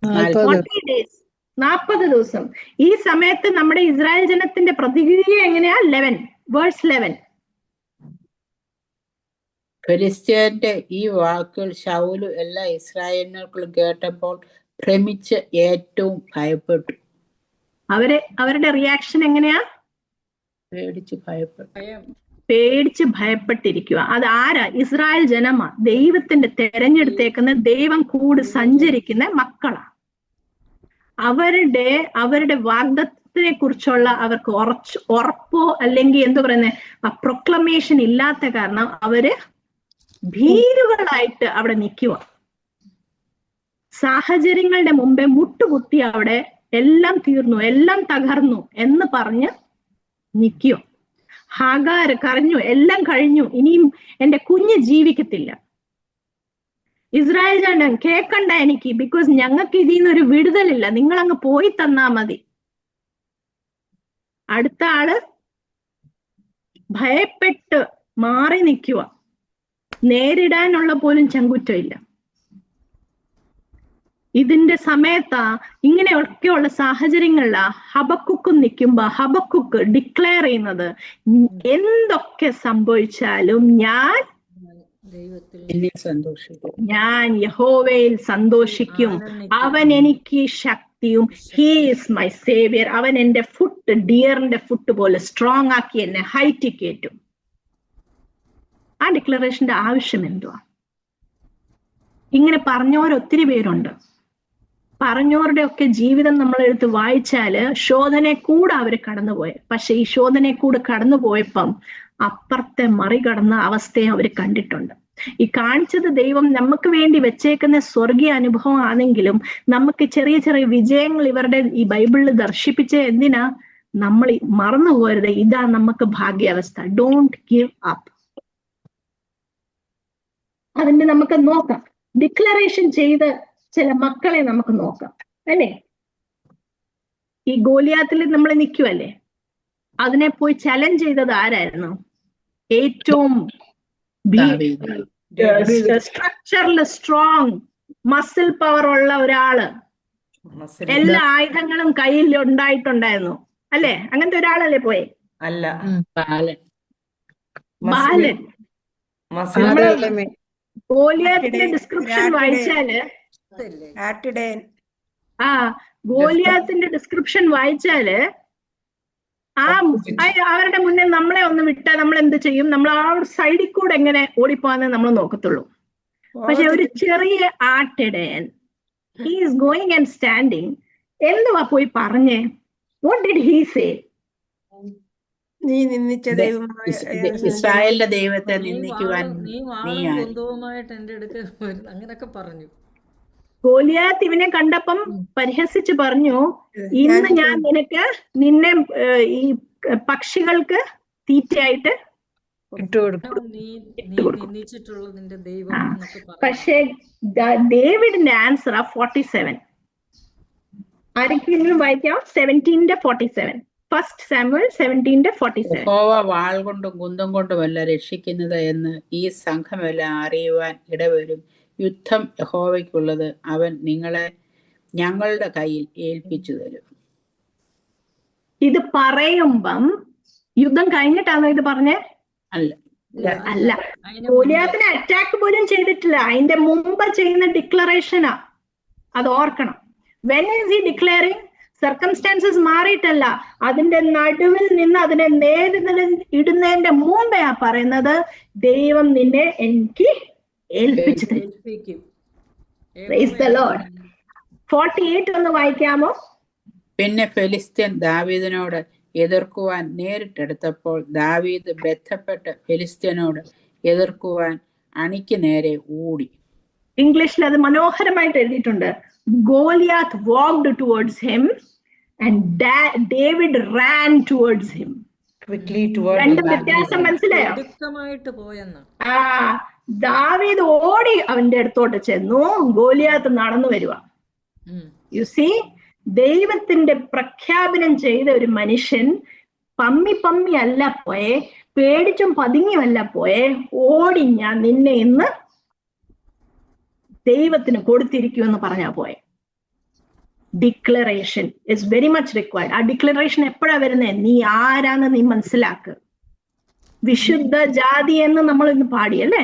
40 days, 40 ദിവസം. ഈ സമയത്ത് നമ്മുടെ ഇസ്രായേൽ ജനത്തിന്റെ പ്രതിക്രിയ എങ്ങനെയാ? 11 verse 11. ഫിലിസ്ത്യന്റെ ഈ വാക്കുകൾ ശൗലു എല്ലാ ഇസ്രായേലിനും കേട്ടപ്പോൾ ഭ്രമിച്ച് ഏറ്റവും ഭയപ്പെട്ടു. അവരുടെ റിയാക്ഷൻ എങ്ങനെയാ? പേടിച്ച് ഭയപ്പെട്ടിരിക്കുക. അത് ആരാ? ഇസ്രായേൽ ജനമാ. ദൈവത്തിന്റെ തെരഞ്ഞെടുത്തേക്കുന്ന, ദൈവം കൂടി സഞ്ചരിക്കുന്ന മക്കളാ. അവരുടെ വാഗ്ദത്തത്തിനെ കുറിച്ചുള്ള അവർക്ക് ഉറപ്പോ അല്ലെങ്കിൽ എന്തു പറയുന്നത് പ്രൊക്ലമേഷൻ ഇല്ലാത്ത കാരണം അവര് ഭീരുകളായിട്ട് അവിടെ നിൽക്കുക. സാഹചര്യങ്ങളുടെ മുമ്പേ മുട്ടുകുത്തി അവിടെ എല്ലാം തീർന്നു, എല്ലാം തകർന്നു എന്ന് പറഞ്ഞ് നിൽക്കുക. ഹാഗാർ കരഞ്ഞു, എല്ലാം കഴിഞ്ഞു, ഇനിയും എന്റെ കുഞ്ഞ് ജീവിക്കത്തില്ല. ഇസ്രായേൽ ജനം കേക്കണ്ട എനിക്ക്, ബിക്കോസ് ഞങ്ങൾക്ക് ഇതിൽ നിന്നൊരു വിടുതലില്ല, നിങ്ങൾ അങ്ങ് പോയി തന്നാ മതി. അടുത്ത ആള് ഭയപ്പെട്ട് മാറി നിൽക്കുക. നേരിടാനുള്ള പോലും ചങ്കുറ്റമില്ല. ഇതിന്റെ സമയത്താ, ഇങ്ങനെയൊക്കെയുള്ള സാഹചര്യങ്ങളിലാ ഹബക്കുക്ക് നിൽക്കുമ്പോ ഹബക്കുക്ക് ഡിക്ലെയർ ചെയ്യുന്നത്, എന്തൊക്കെ സംഭവിച്ചാലും ഞാൻ യഹോവയിൽ സന്തോഷിക്കും, അവൻ എനിക്ക് ശക്തിയും, ഹീ ഈസ് മൈ സേവിയർ, അവൻ എന്റെ ഫുട്ട് ഡിയറിന്റെ ഫുട്ട് പോലെ സ്ട്രോങ് ആക്കി എന്നെ ഹൈറ്റ് കയറ്റും. ആ ഡിക്ലറേഷന്റെ ആവശ്യം എന്തുവാ? ഇങ്ങനെ പറഞ്ഞവരൊത്തിരി പേരുണ്ട്. പറഞ്ഞവരുടെ ഒക്കെ ജീവിതം നമ്മളെടുത്ത് വായിച്ചാല് ശോധനയെ കൂടെ അവര് കടന്നുപോയ, പക്ഷെ ഈ ശോധനയെ കൂടെ കടന്നുപോയപ്പം അപ്പുറത്തെ മറികടന്ന അവസ്ഥയെ അവര് കണ്ടിട്ടുണ്ട്. ഈ കാണിച്ചത് ദൈവം നമുക്ക് വേണ്ടി വെച്ചേക്കുന്ന സ്വർഗീയ അനുഭവം ആണെങ്കിലും നമുക്ക് ചെറിയ ചെറിയ വിജയങ്ങൾ ഇവരുടെ ഈ ബൈബിളിൽ ദർശിപ്പിച്ച എന്തിനാ? നമ്മൾ മറന്നു പോരുത്, ഇതാ നമുക്ക് ഭാഗ്യാവസ്ഥ. Don't give up. അതിന്റെ നമുക്ക് നോക്കാം. ഡിക്ലറേഷൻ ചെയ്ത ചില മക്കളെ നമുക്ക് നോക്കാം, അല്ലേ? ഈ ഗോലിയാത്തിൽ നമ്മൾ നിൽക്കുവല്ലേ, അതിനെ പോയി ചലഞ്ച് ചെയ്തത് ആരായിരുന്നു? ഏറ്റവും സ്ട്രക്ചറിൽ സ്ട്രോങ്, മസിൽ പവർ ഉള്ള ഒരാള്, എല്ലാ ആയുധങ്ങളും കയ്യിൽ ഉണ്ടായിട്ടുണ്ടായിരുന്നു, അല്ലേ? അങ്ങനത്തെ ഒരാളല്ലേ പോയെ? അല്ല, ബാലൻ. ഗോലിയാത്തിന്റെ ഡിസ്ക്രിപ്ഷൻ വായിച്ചാല്, ഗോലിയാത്തിന്റെ ഡിസ്ക്രിപ്ഷൻ വായിച്ചാല് അവരുടെ മുന്നേ നമ്മളെ ഒന്ന് വിട്ടാൽ നമ്മൾ എന്ത് ചെയ്യും? നമ്മൾ ആ സൈഡിൽ കൂടെ എങ്ങനെ ഓടിപ്പോവാന്ന് നമ്മൾ നോക്കത്തുള്ളൂ. പക്ഷെ ഒരു ചെറിയ ആട്ടിടയൻ, he is going and standing, എന്തുവാ പോയി പറഞ്ഞേ? What did he say? നീ നിന്ദിച്ച ഇസ്രായേലിന്റെ ദൈവത്തെ നിന്ദിക്കുവാൻ അങ്ങനൊക്കെ പറഞ്ഞു. ഗോലിയാത്ത് ഇവനെ കണ്ടപ്പം പരിഹസിച്ച് പറഞ്ഞു, ഇന്ന് ഞാൻ നിന്നെ ഈ പക്ഷികൾക്ക് തീറ്റയായിട്ട് പക്ഷേ ഡേവിഡിന്റെ ആൻസർ 47. ആരെങ്കിലും വായിക്കാം? 17:47. 1 Samuel 17:47. യഹോവ വാൾ കൊണ്ടും കുന്തം കൊണ്ടുമല്ല രക്ഷിക്കുന്നത് എന്ന് ഈ സംഘമെല്ലാം അറിയുവാൻ ഇടവരും. യുദ്ധം യഹോവയ്ക്കുള്ളത്, അവൻ നിങ്ങളെ ഞങ്ങളുടെ കയ്യിൽ ഏൽപ്പിച്ചു തരും. ഇത് പറയുമ്പം യുദ്ധം കഴിഞ്ഞിട്ടാണോ ഇത് പറഞ്ഞേ? അല്ല. ഗോലിയാത്തിനെ അറ്റാക്ക് പോലും ചെയ്തിട്ടില്ല. അതിന്റെ മുമ്പ് ചെയ്യുന്ന ഡിക്ലറേഷനാ, അത് ഓർക്കണം. When is he declaring? Circumstances മാറിയിട്ടല്ല, അതിന്റെ നടുവിൽ നിന്ന് അതിനെ ഇടുന്നതിന്റെ മുമ്പേ പറയുന്നത്, ദൈവം നിന്നെ എനിക്ക് ഏൽപ്പിച്ചു തരും. Praise the Lord. 48 ഒന്ന് വായിക്കാമോ? പിന്നെ ഫെലിസ്ത്യൻ ദാവീദിനോട് എതിർക്കുവാൻ നേരിട്ടെടുത്തപ്പോൾ ദാവീദ് ബന്ധപ്പെട്ട് ഫെലിസ്ത്യനോട് എതിർക്കുവാൻ അണിക്ക് നേരെ ഓടി. ഇംഗ്ലീഷിൽ അത് മനോഹരമായിട്ട് എഴുതിയിട്ടുണ്ട്. Goliath walked towards him and David ran towards him. Quickly towards രണ്ടും വ്യത്യാസം മനസ്സിലായോ? ദാവീദ് ഓടി അവന്റെ അടുത്തോട്ട് ചെന്നു, ഗോലിയാത്ത് നടന്നു വരുക. യു സീ, ദൈവത്തിന്റെ പ്രഖ്യാപനം ചെയ്ത ഒരു മനുഷ്യൻ പമ്മി അല്ല പോയെ, പേടിച്ചും പതുങ്ങിയല്ല പോയെ, ഓടി ഞാൻ നിന്നെ ഇന്ന് ദൈവത്തിന് കൊടുത്തിരിക്കുമെന്ന് പറഞ്ഞാ പോയെ. Declaration is very much required. ആ ഡിക്ലറേഷൻ എപ്പോഴാ വരുന്നത്? നീ ആരാന്ന് നീ മനസ്സിലാക്ക്. വിശുദ്ധ ജാതി എന്ന് നമ്മൾ ഇന്ന് പാടിയല്ലേ?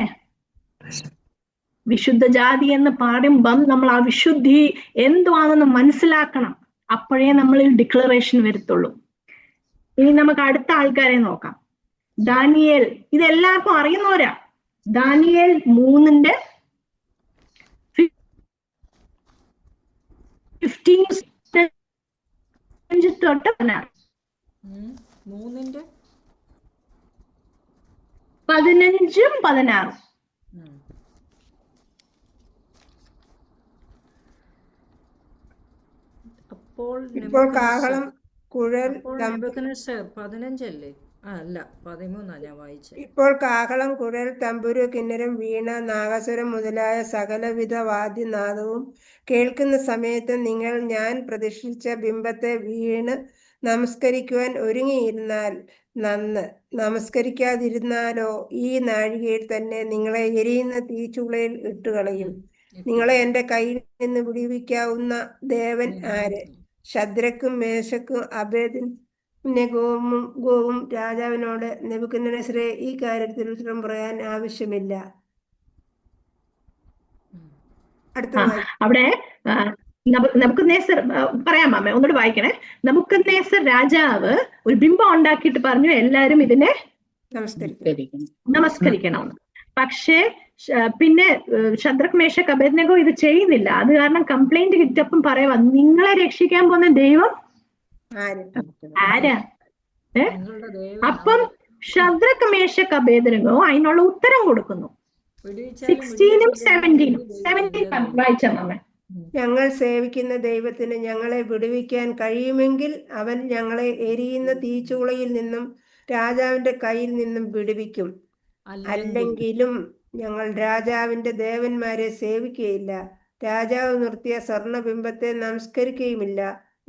വിശുദ്ധ ജാതി എന്ന് പാടുമ്പം നമ്മൾ ആ വിശുദ്ധി എന്തുവാണെന്ന് മനസ്സിലാക്കണം. അപ്പോഴേ നമ്മൾ ഡിക്ലറേഷൻ വരത്തുള്ളൂ. ഇനി നമുക്ക് അടുത്ത ആൾക്കാരെ നോക്കാം. ദാനിയേൽ, ഇതെല്ലാവർക്കും അറിയുന്നവരാ. ദാനിയേൽ 3:15 തൊട്ട് 15-16. ഇപ്പോൾ കാഹളം, കുഴൽ, 15 അല്ല 13 ഞാൻ വായിച്ചത്. ഇപ്പോൾ കാഹളം, കുഴൽ, തമ്പുരു, കിന്നരം, വീണ, നാഗസ്വരം മുതലായ സകലവിധ വാദ്യനാദവും കേൾക്കുന്ന സമയത്ത് നിങ്ങൾ ഞാൻ പ്രതിഷ്ഠിച്ച ബിംബത്തെ വീണ് നമസ്കരിക്കുവാൻ ഒരുങ്ങിയിരുന്നാൽ നന്ന്. നമസ്കരിക്കാതിരുന്നാലോ ഈ നാഴികയിൽ തന്നെ നിങ്ങളെ എരിയുന്ന തീച്ചുളയിൽ ഇട്ടുകളയും. നിങ്ങളെ എന്റെ കയ്യിൽ നിന്ന് വിടുവിക്കാവുന്ന ദേവൻ ആര്? ശദ്രക്കും മേശക്കും അബേദ്നെഗോവും രാജാവിനോട് നെബൂഖദ്നേസരേ, ഈ കാര്യത്തിൽ ഉത്തരം പറയാൻ ആവശ്യമില്ല. അവിടെ നെബൂഖദ്നേസർ, പറയാം അമ്മ, ഒന്നുകൂടി വായിക്കണേ. നെബൂഖദ്നേസർ രാജാവ് ഒരു ബിംബം ഉണ്ടാക്കിയിട്ട് പറഞ്ഞു എല്ലാരും ഇതിനെ നമസ്കരിക്കണം. പക്ഷേ പിന്നെ ശദ്രക്, മേശക്, അബേദ്നെഗോ ഇത് ചെയ്യുന്നില്ല. അത് കാരണം കംപ്ലൈന്റ് കിട്ടപ്പം പറയാ, നിങ്ങളെ രക്ഷിക്കാൻ പോകുന്ന ദൈവം ആരാ? അപ്പം ശദ്രക്, മേശക്, അബേദ്നെഗോ അതിനുള്ള ഉത്തരം കൊടുക്കുന്നു. 16-ഉം 17 വായിച്ചമ്മ. ഞങ്ങൾ സേവിക്കുന്ന ദൈവത്തിന് ഞങ്ങളെ വിടുവിക്കാൻ കഴിയുമെങ്കിൽ അവൻ ഞങ്ങളെ എരിയുന്ന തീച്ചൂളയിൽ നിന്നും രാജാവിന്റെ കയ്യിൽ നിന്നും വിടുവിക്കും. അല്ലെങ്കിലും ഞങ്ങൾ രാജാവിന്റെ ദേവന്മാരെ സേവിക്കുകയില്ല, രാജാവ് നിർത്തിയ സ്വർണബിംബത്തെ നമസ്കരിക്കുകയുമില്ല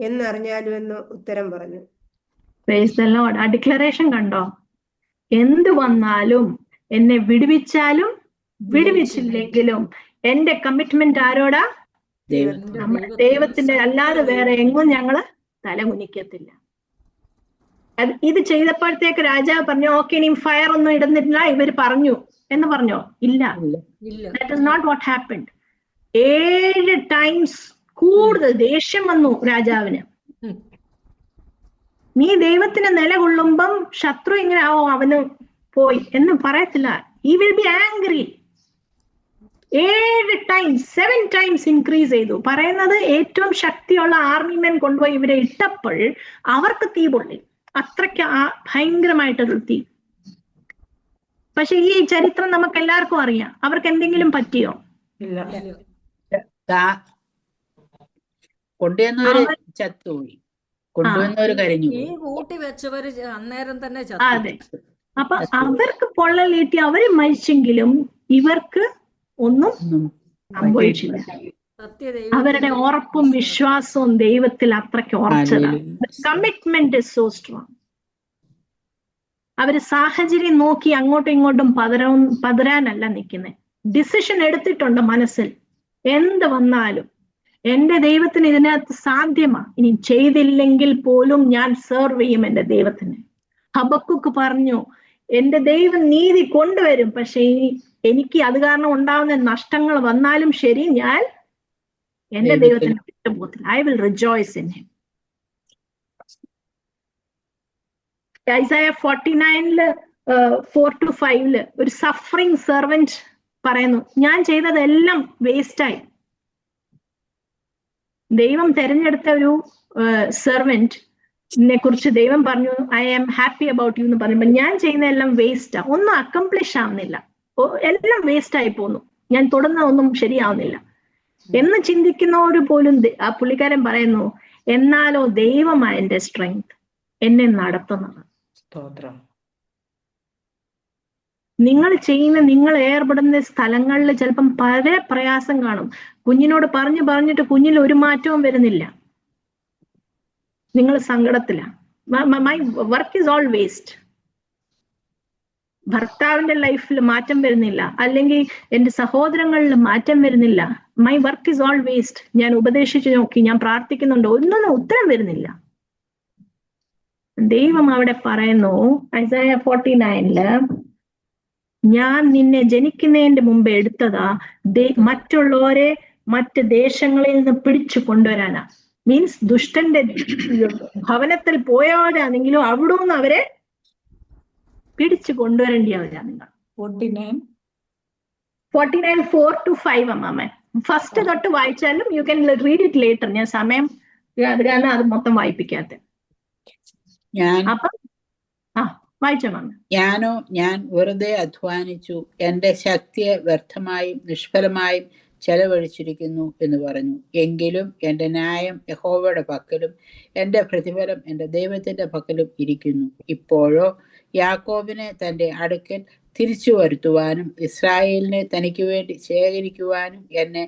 എന്നറിഞ്ഞാലുമെന്ന് ഉത്തരം പറഞ്ഞു. ആ ഡിക്ലറേഷൻ കണ്ടോ? എന്ത് വന്നാലും, എന്നെ വിടുവിച്ചാലും വിടുവിച്ചില്ലെങ്കിലും എന്റെ കമ്മിറ്റ്മെന്റ് ആരോടാ? നമ്മുടെ ദൈവത്തിന്റെ. അല്ലാതെ വേറെ എങ്ങും ഞങ്ങള് തലകുനിക്കത്തില്ല. ഇത് ചെയ്തപ്പോഴത്തേക്ക് രാജാവ് പറഞ്ഞു, ഓക്കെ ഇനി ഫയർ ഒന്നും ഇടുന്നില്ല ഇവര് പറഞ്ഞു എന്ന് പറഞ്ഞോ? ഇല്ല. That is not what happened. 7 times കൂടുതൽ ദേഷ്യം വന്നു രാജാവിന്. നീ ദൈവത്തിന് നിലകൊള്ളുമ്പം ശത്രു ഇങ്ങനെ അവന് പോയി എന്ന് പറയത്തില്ല. He will be angry. 7 times increase ചെയ്തു. പറയുന്നത് ഏറ്റവും ശക്തിയുള്ള ആർമിമെൻ കൊണ്ടുപോയി ഇവരെ ഇട്ടപ്പോൾ അവർക്ക് തീ പൊള്ളി. അത്രയ്ക്ക് ഭയങ്കരമായിട്ടൊരു തീ. പക്ഷെ ഈ ചരിത്രം നമുക്ക് എല്ലാവർക്കും അറിയാം. അവർക്ക് എന്തെങ്കിലും പറ്റിയോ? കൊണ്ടുവന്നവര് ചത്തുപോയി, കൊണ്ടുവന്നവര് കരഞ്ഞു. കൂട്ടി വെച്ചവര് അന്നേരം തന്നെ. അതെ. അപ്പൊ അവർക്ക് പൊള്ളലേറ്റി അവര് മരിച്ചെങ്കിലും ഇവർക്ക് ഒന്നും സംഭവിച്ചില്ല. അവരുടെ ഉറപ്പും വിശ്വാസവും ദൈവത്തിൽ അത്രയ്ക്ക് ഉറച്ചതാണ്. Commitment is so strong. അവര് സാഹചര്യം നോക്കി അങ്ങോട്ടും ഇങ്ങോട്ടും പതരാനല്ല നിൽക്കുന്നത്. ഡിസിഷൻ എടുത്തിട്ടുണ്ട് മനസ്സിൽ, എന്ത് വന്നാലും എന്റെ ദൈവത്തിന് ഇതിനകത്ത് സാധ്യമാ. ഇനി ചെയ്തില്ലെങ്കിൽ പോലും ഞാൻ സെർവ് ചെയ്യും എന്റെ ദൈവത്തിന്. ഹബക്കുക്ക് പറഞ്ഞു, എന്റെ ദൈവം നീതി കൊണ്ടുവരും, പക്ഷെ എനിക്ക് അത് കാരണം ഉണ്ടാവുന്ന നഷ്ടങ്ങൾ വന്നാലും ശരി, ഞാൻ എന്റെ ദൈവത്തിന് വിട്ടുപോകത്തില്ല. I will rejoice in him. Isaiah 49 4-5 ഒരു സഫറിംഗ് സെർവന്റ് പറയുന്നു, ഞാൻ ചെയ്തതെല്ലാം വേസ്റ്റായി. ദൈവം തെരഞ്ഞെടുത്ത ഒരു സെർവന്റിനെ കുറിച്ച് ദൈവം പറഞ്ഞു, I am happy about you എന്ന് പറയുമ്പോൾ ഞാൻ ചെയ്യുന്നതെല്ലാം വേസ്റ്റാ, ഒന്നും അക്കംപ്ലിഷ് ആവുന്നില്ല, എല്ലാം വേസ്റ്റ് ആയി പോന്നു, ഞാൻ തുടർന്ന ഒന്നും ശരിയാവുന്നില്ല എന്ന് ചിന്തിക്കുന്നവര് പോലും ആ പുള്ളിക്കാരൻ പറയുന്നു, എന്നാലോ ദൈവമായ എന്റെ സ്ട്രെങ്ത് എന്നെ നടത്തുന്നത്. നിങ്ങൾ ഏർപ്പെടുന്ന സ്ഥലങ്ങളിൽ ചിലപ്പം പല പ്രയാസം കാണും. കുഞ്ഞിനോട് പറഞ്ഞിട്ട് കുഞ്ഞിൽ ഒരു മാറ്റവും വരുന്നില്ല. നിങ്ങൾ സങ്കടത്തിലാണ്. My work is all waste. ഭർത്താവിന്റെ ലൈഫിൽ മാറ്റം വരുന്നില്ല, അല്ലെങ്കിൽ എന്റെ സഹോദരങ്ങളിൽ മാറ്റം വരുന്നില്ല. My work is all waste. ഞാൻ ഉപദേശിച്ചു നോക്കി, ഞാൻ പ്രാർത്ഥിക്കുന്നുണ്ട്, ഒന്നും ഉത്തരം വരുന്നില്ല. ദൈവം അവിടെ പറയുന്നു ഐസയ 49 ഞാൻ നിന്നെ ജനിക്കുന്നതിന്റെ മുമ്പ് എടുത്തതാ, മറ്റുള്ളവരെ മറ്റ് ദേശങ്ങളിൽ നിന്ന് പിടിച്ചു കൊണ്ടുവരാനാ. മീൻസ് ദുഷ്ടന്റെ ഭവനത്തിൽ പോയവരാണെങ്കിലും അവിടെ നിന്ന് അവരെ പിടിച്ചു കൊണ്ടുവരേണ്ടിയവരാ നിങ്ങൾ. 49 4-5 അമ്മാമൻ. ഫസ്റ്റ് തൊട്ട് വായിച്ചാലും you can read it later. ഞാൻ സമയം അത് കാരണം അത് മൊത്തം വായിപ്പിക്കാത്ത. അപ്പൊ വായിച്ചോ മാമ. ഞാൻ വെറുതെ അധ്വാനിച്ചു, എന്റെ ശക്തിയെ വ്യർത്ഥമായും നിഷ്ഫലമായും ചെലവഴിച്ചിരിക്കുന്നു എന്ന് പറഞ്ഞു. എങ്കിലും എന്റെ ന്യായം യഹോവയുടെ പക്കലും എന്റെ പ്രതിഫലം എന്റെ ദൈവത്തിന്റെ പക്കലും ഇരിക്കുന്നു. ഇപ്പോഴോ യാക്കോബിനെ തന്റെ അടുക്കൽ തിരിച്ചു വരുത്തുവാനും ഇസ്രായേലിനെ തനിക്ക് വേണ്ടി ശേഖരിക്കുവാനും എന്നെ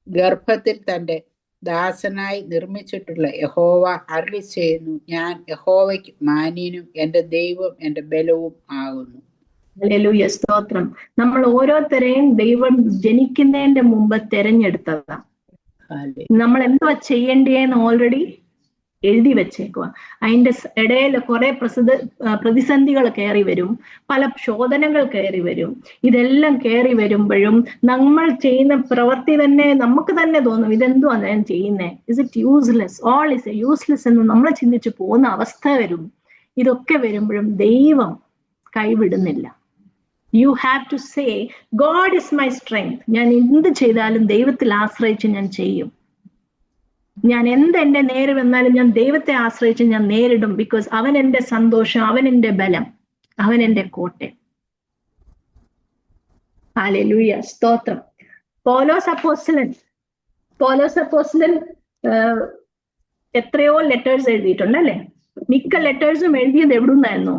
ഗർഭത്തിൽ തന്റെ ദാസനായി നിർമ്മിച്ചിട്ടുള്ള യഹോവ അരുളി ചെയ്യുന്നു, ഞാൻ യഹോവയ്ക്ക് മാന്യനും എന്റെ ദൈവം എന്റെ ബലവും ആകുന്നു. ഹല്ലേലൂയ, സ്തോത്രം. നമ്മൾ ഓരോരുത്തരെയും ദൈവം ജനിക്കുന്നതിന്റെ മുമ്പ് തെരഞ്ഞെടുത്തതാ. നമ്മൾ എന്തുവാ ചെയ്യേണ്ടതെന്ന് ഓൾറെഡി എഴുതി വെച്ചേക്കുക. അതിന്റെ ഇടയിൽ കുറെ പ്രതിസന്ധികൾ കയറി വരും, പല ശോധനകൾ കയറി വരും. ഇതെല്ലാം കയറി വരുമ്പോഴും നമ്മൾ ചെയ്യുന്ന പ്രവൃത്തി തന്നെ നമുക്ക് തന്നെ തോന്നും, ഇതെന്തുവാ ഞാൻ ചെയ്യുന്നേ, is it useless, all is a useless എന്ന് നമ്മൾ ചിന്തിച്ചു പോകുന്ന അവസ്ഥ വരും. ഇതൊക്കെ വരുമ്പോഴും ദൈവം കൈവിടുന്നില്ല. You have to say God is my strength. ഞാൻ എന്ത് ചെയ്താലും ദൈവത്തിൽ ആശ്രയിച്ച് ഞാൻ ചെയ്യും. ഞാൻ എന്റെ നേരെ വന്നാലും ഞാൻ ദൈവത്തെ ആശ്രയിച്ച് ഞാൻ നേരിടും. ബിക്കോസ് അവൻ എന്റെ സന്തോഷം, അവൻ എന്റെ ബലം, അവൻ എന്റെ കോട്ടയം. ഹല്ലേലൂയ, സ്തോത്രം. പൗലോസ് അപ്പോസ്തലൻ എത്രയോ ലെറ്റേഴ്സ് എഴുതിയിട്ടുണ്ട് അല്ലെ? മിക്ക ലെറ്റേഴ്സും എഴുതിയത് എവിടുന്നായിരുന്നു?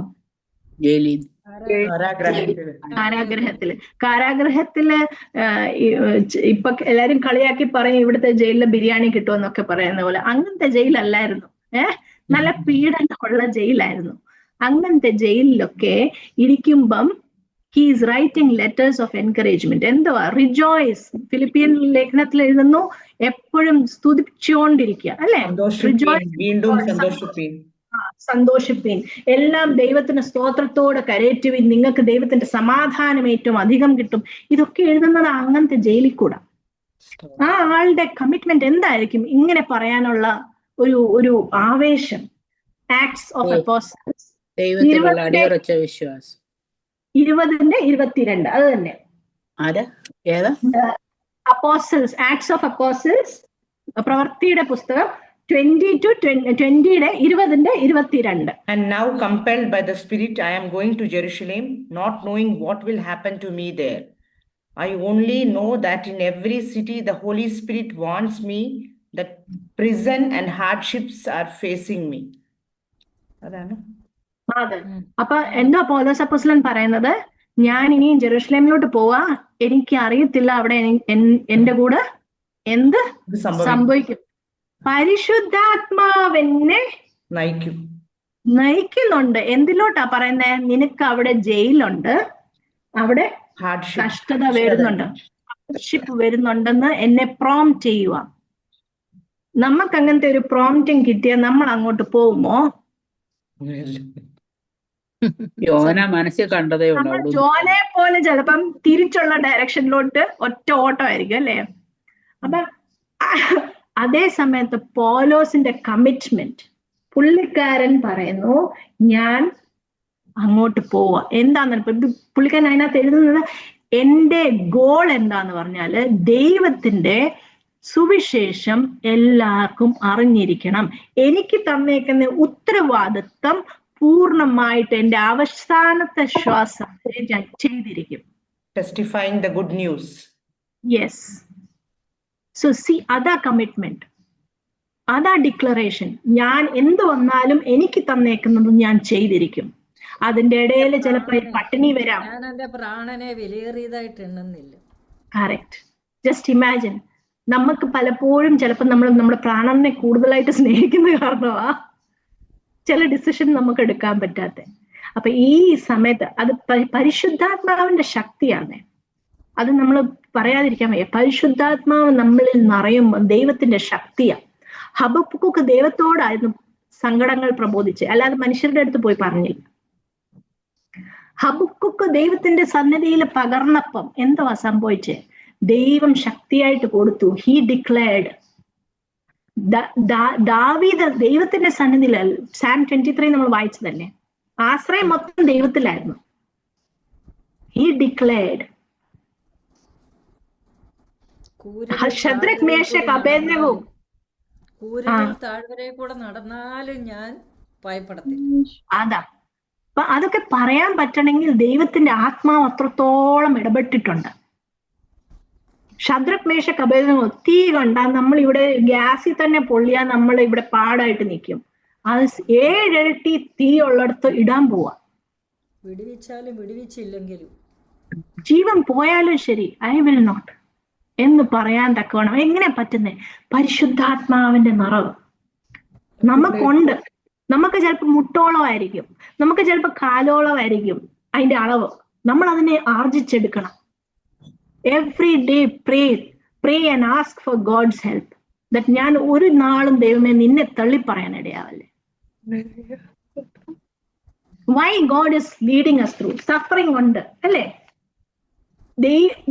കാരാഗ്രഹത്തില്. ഇപ്പൊ എല്ലാരും കളിയാക്കി പറയും ഇവിടുത്തെ ജയിലില് ബിരിയാണി കിട്ടുമെന്നൊക്കെ പറയുന്ന പോലെ. അങ്ങനത്തെ ജയിലല്ലായിരുന്നു. നല്ല പീഡനമുള്ള ജയിലായിരുന്നു. അങ്ങനത്തെ ജയിലിലൊക്കെ ഇരിക്കുമ്പം he is writing letters of encouragement. എന്തുവാ? റിജോയ്സ്. ഫിലിപ്പിയൻ ലേഖനത്തിൽ എഴുതുന്നു, എപ്പോഴും സ്തുതിച്ചുകൊണ്ടിരിക്കുക അല്ലെ? സന്തോഷിപ്പീൻ, എല്ലാം ദൈവത്തിന്റെ സ്തോത്രത്തോടെ കരേറ്റുവിൻ, നിങ്ങൾക്ക് ദൈവത്തിന്റെ സമാധാനം ഏറ്റവും അധികം കിട്ടും. ഇതൊക്കെ എഴുതുന്നത് അങ്ങനത്തെ ജയിലിൽ കൂടെ. ആ ആളുടെ കമ്മിറ്റ്മെന്റ് എന്തായിരിക്കും ഇങ്ങനെ പറയാനുള്ള ഒരു ആവേശം? ആക്ട്സ് ഓഫ് അപ്പോസ്റ്റൽസ് 20:22 അത് തന്നെ. അപ്പോസ്റ്റൽസ്, ആക്ട്സ് ഓഫ് അപ്പോസ്റ്റൽസ്, പ്രവൃത്തിയുടെ പുസ്തകം 20:22. And now, compelled by the Spirit, I am going to Jerusalem, not knowing what will happen to me there. I only know that in every city the Holy Spirit warns me that prison and hardships are facing me. അതെ. അപ്പൊ എന്താ പൗലോസ് അപ്പോസ്തലൻ പറയുന്നത്? ഞാൻ ഇനിയും ജെറുസലേമിലോട്ട് പോവാ, എനിക്ക് അറിയത്തില്ല അവിടെ എന്റെ കൂടെ എന്ത് സംഭവിക്കും. പരിശുദ്ധാത്മാവെന്നെ നയിക്കുന്നുണ്ട്. എന്തിലോട്ടാ പറയുന്നേ? നിനക്ക് അവിടെ ജയിലുണ്ട്, അവിടെ കഷ്ടത വരുന്നുണ്ട്, ഹാർഡ്ഷിപ്പ് വരുന്നുണ്ടെന്ന് എന്നെ പ്രോംപ്റ്റ് ചെയ്യുക. നമുക്ക് അങ്ങനത്തെ ഒരു പ്രോംപ്റ്റിങ് കിട്ടിയാൽ നമ്മൾ അങ്ങോട്ട് പോകുമോ? മനസ്സിൽ കണ്ടതേ ഉള്ളൂ. ജോനെ പോലെ ചിലപ്പം തിരിച്ചുള്ള ഡയറക്ഷനിലോട്ട് ഒറ്റ ഓട്ടമായിരിക്കും അല്ലെ? അപ്പൊ അതേ സമയത്ത് പൗലോസിന്റെ കമ്മിറ്റ്മെന്റ്, പുള്ളിക്കാരൻ പറയുന്നു ഞാൻ അങ്ങോട്ട് പോവാ. എന്താന്ന് പുള്ളിക്കാരൻ അതിനകത്ത് എഴുതുന്നത്, എന്റെ ഗോൾ എന്താന്ന് പറഞ്ഞാല് ദൈവത്തിന്റെ സുവിശേഷം എല്ലാവർക്കും അറിഞ്ഞിരിക്കണം. എനിക്ക് തന്നേക്കുന്ന ഉത്തരവാദിത്വം പൂർണ്ണമായിട്ട് എന്റെ അവസാനത്തെ ശ്വാസം ഞാൻ ചെയ്തിരിക്കും. Testifying the good news. Yes. So see, അതാ കമ്മിറ്റ്മെന്റ്, അതാ ഡിക്ലറേഷൻ. ഞാൻ എന്ത് വന്നാലും എനിക്ക് തന്നേക്കുന്നത് ഞാൻ ചെയ്തിരിക്കും. അതിന്റെ ഇടയിൽ ചിലപ്പോ പട്ടിണി വരാം. ഞാൻ എന്റെ പ്രാണനെ വിലയേറിയതായിട്ട് എണ്ണുന്നില്ല. കറക്റ്റ്. ജസ്റ്റ് ഇമാജിൻ, നമുക്ക് പലപ്പോഴും ചിലപ്പോൾ നമ്മൾ നമ്മുടെ പ്രാണനെ കൂടുതലായിട്ട് സ്നേഹിക്കുന്ന കാരണമാ ചില ഡിസിഷൻ നമുക്ക് എടുക്കാൻ പറ്റാത്ത. അപ്പൊ ഈ സമയത്ത് അത് പരിശുദ്ധാത്മാവിന്റെ ശക്തിയാണ്. അത് നമ്മൾ പറയാതിരിക്കാൻ വയ്യ. പരിശുദ്ധാത്മാവ് നമ്മളിൽ നിറയുമ്പോൾ ദൈവത്തിന്റെ ശക്തിയാണ്. ഹബക്കുക്ക് ദൈവത്തോടായിരുന്നു സങ്കടങ്ങൾ പ്രബോധിച്ച്, അല്ലാതെ മനുഷ്യരുടെ അടുത്ത് പോയി പറഞ്ഞില്ല. ഹബക്കുക്ക് ദൈവത്തിന്റെ സന്നിധിയിൽ പകർന്നപ്പം എന്തുവാ സംഭവിച്ചേ? ദൈവം ശക്തിയായിട്ട് കൊടുത്തു. He declared. ദാവീദ് ദൈവത്തിന്റെ സന്നിധിയിൽ, സാം 23 നമ്മൾ വായിച്ചതല്ലേ, ആശ്രയം മൊത്തം ദൈവത്തിലായിരുന്നു. He declared. Shadrach Meshach Abednego താഴ്വരയിൽ കൂടെ നടന്നാലും ഞാൻ ഭയപ്പെടത്തില്ല. അതാ. അപ്പൊ അതൊക്കെ പറയാൻ പറ്റണമെങ്കിൽ ദൈവത്തിന്റെ ആത്മാവ് അത്രത്തോളം ഇടപെട്ടിട്ടുണ്ട്. ശദ്രക് മേശക് അബേദ്നെഗോ തീ കണ്ടാൽ നമ്മൾ ഇവിടെ ഗ്യാസിൽ തന്നെ പൊള്ളിയാൽ നമ്മൾ ഇവിടെ പാടായിട്ട് നിൽക്കും. അത് 7 ഇരട്ടി തീ ഉള്ളിടത്ത് ഇടാൻ പോവാ. വിടുവിച്ചാലും വിടുവിച്ചില്ലെങ്കിലും ജീവൻ പോയാലും ശരി, ഐ വിൽ നോട്ട് എന്ന് പറയാൻ തക്കവണ്ണം എങ്ങനെ പറ്റുന്നേ? പരിശുദ്ധാത്മാവിന്റെ നിറവ് നമുക്കുണ്ട്. നമുക്ക് ചിലപ്പോൾ മുട്ടോളമായിരിക്കും, നമുക്ക് ചിലപ്പോൾ കാലോളമായിരിക്കും അതിന്റെ അളവ്. നമ്മൾ അതിനെ ആർജിച്ചെടുക്കണം. Every day pray and ask for God's help. That ഞാൻ ഒരു നാളും ദൈവമേ നിന്നെ തള്ളിപ്പറയാൻ ഇടയാവല്ലേ. Why God is leading us through suffering ഉണ്ട് അല്ലേ?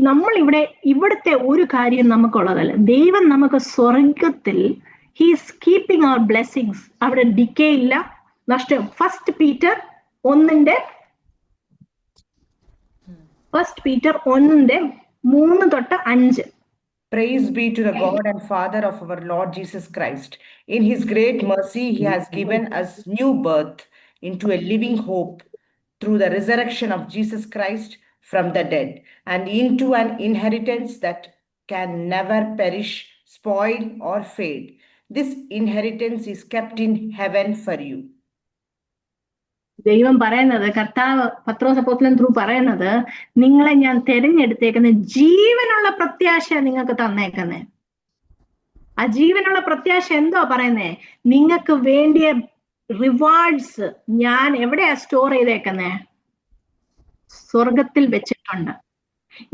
നമ്മൾ ഇവിടുത്തെ ഒരു കാര്യം നമുക്കുള്ളതല്ല. ദൈവം നമുക്ക് സ്വർഗത്തിൽ ഹീസ് കീപ്പിംഗ് അവർ ബ്ലെസ്സിങ്സ്. അവിടെ ഡിക്കേ ഇല്ല, നഷ്ടം. 1 Peter 1:3-5. Praise be to the God and Father of our Lord Jesus Christ. In his great mercy, he has given us new birth into a living hope through the resurrection of Jesus Christ from the dead, and into an inheritance that can never perish, spoil, or fade. This inheritance is kept in heaven for you. ദൈവം പറയുന്നത്, കർത്താവ് പത്രോസ് അപ്പോസ്തലൻ through പറയുന്നത്, നിങ്ങളെ ഞാൻ തെരഞ്ഞെടുത്തേക്കുന്ന ജീവനുള്ള പ്രത്യാശ നിങ്ങൾക്ക് തന്നേക്കുന്നേ. ആ ജീവനുള്ള പ്രത്യാശ എന്തോ പറയുന്നേ? നിങ്ങൾക്ക് വേണ്ടിയ റിവാർഡ്സ് ഞാൻ എവിടെയാ സ്റ്റോർ ചെയ്തേക്കുന്നേ? സ്വർഗത്തിൽ വെച്ചിട്ടുണ്ട്.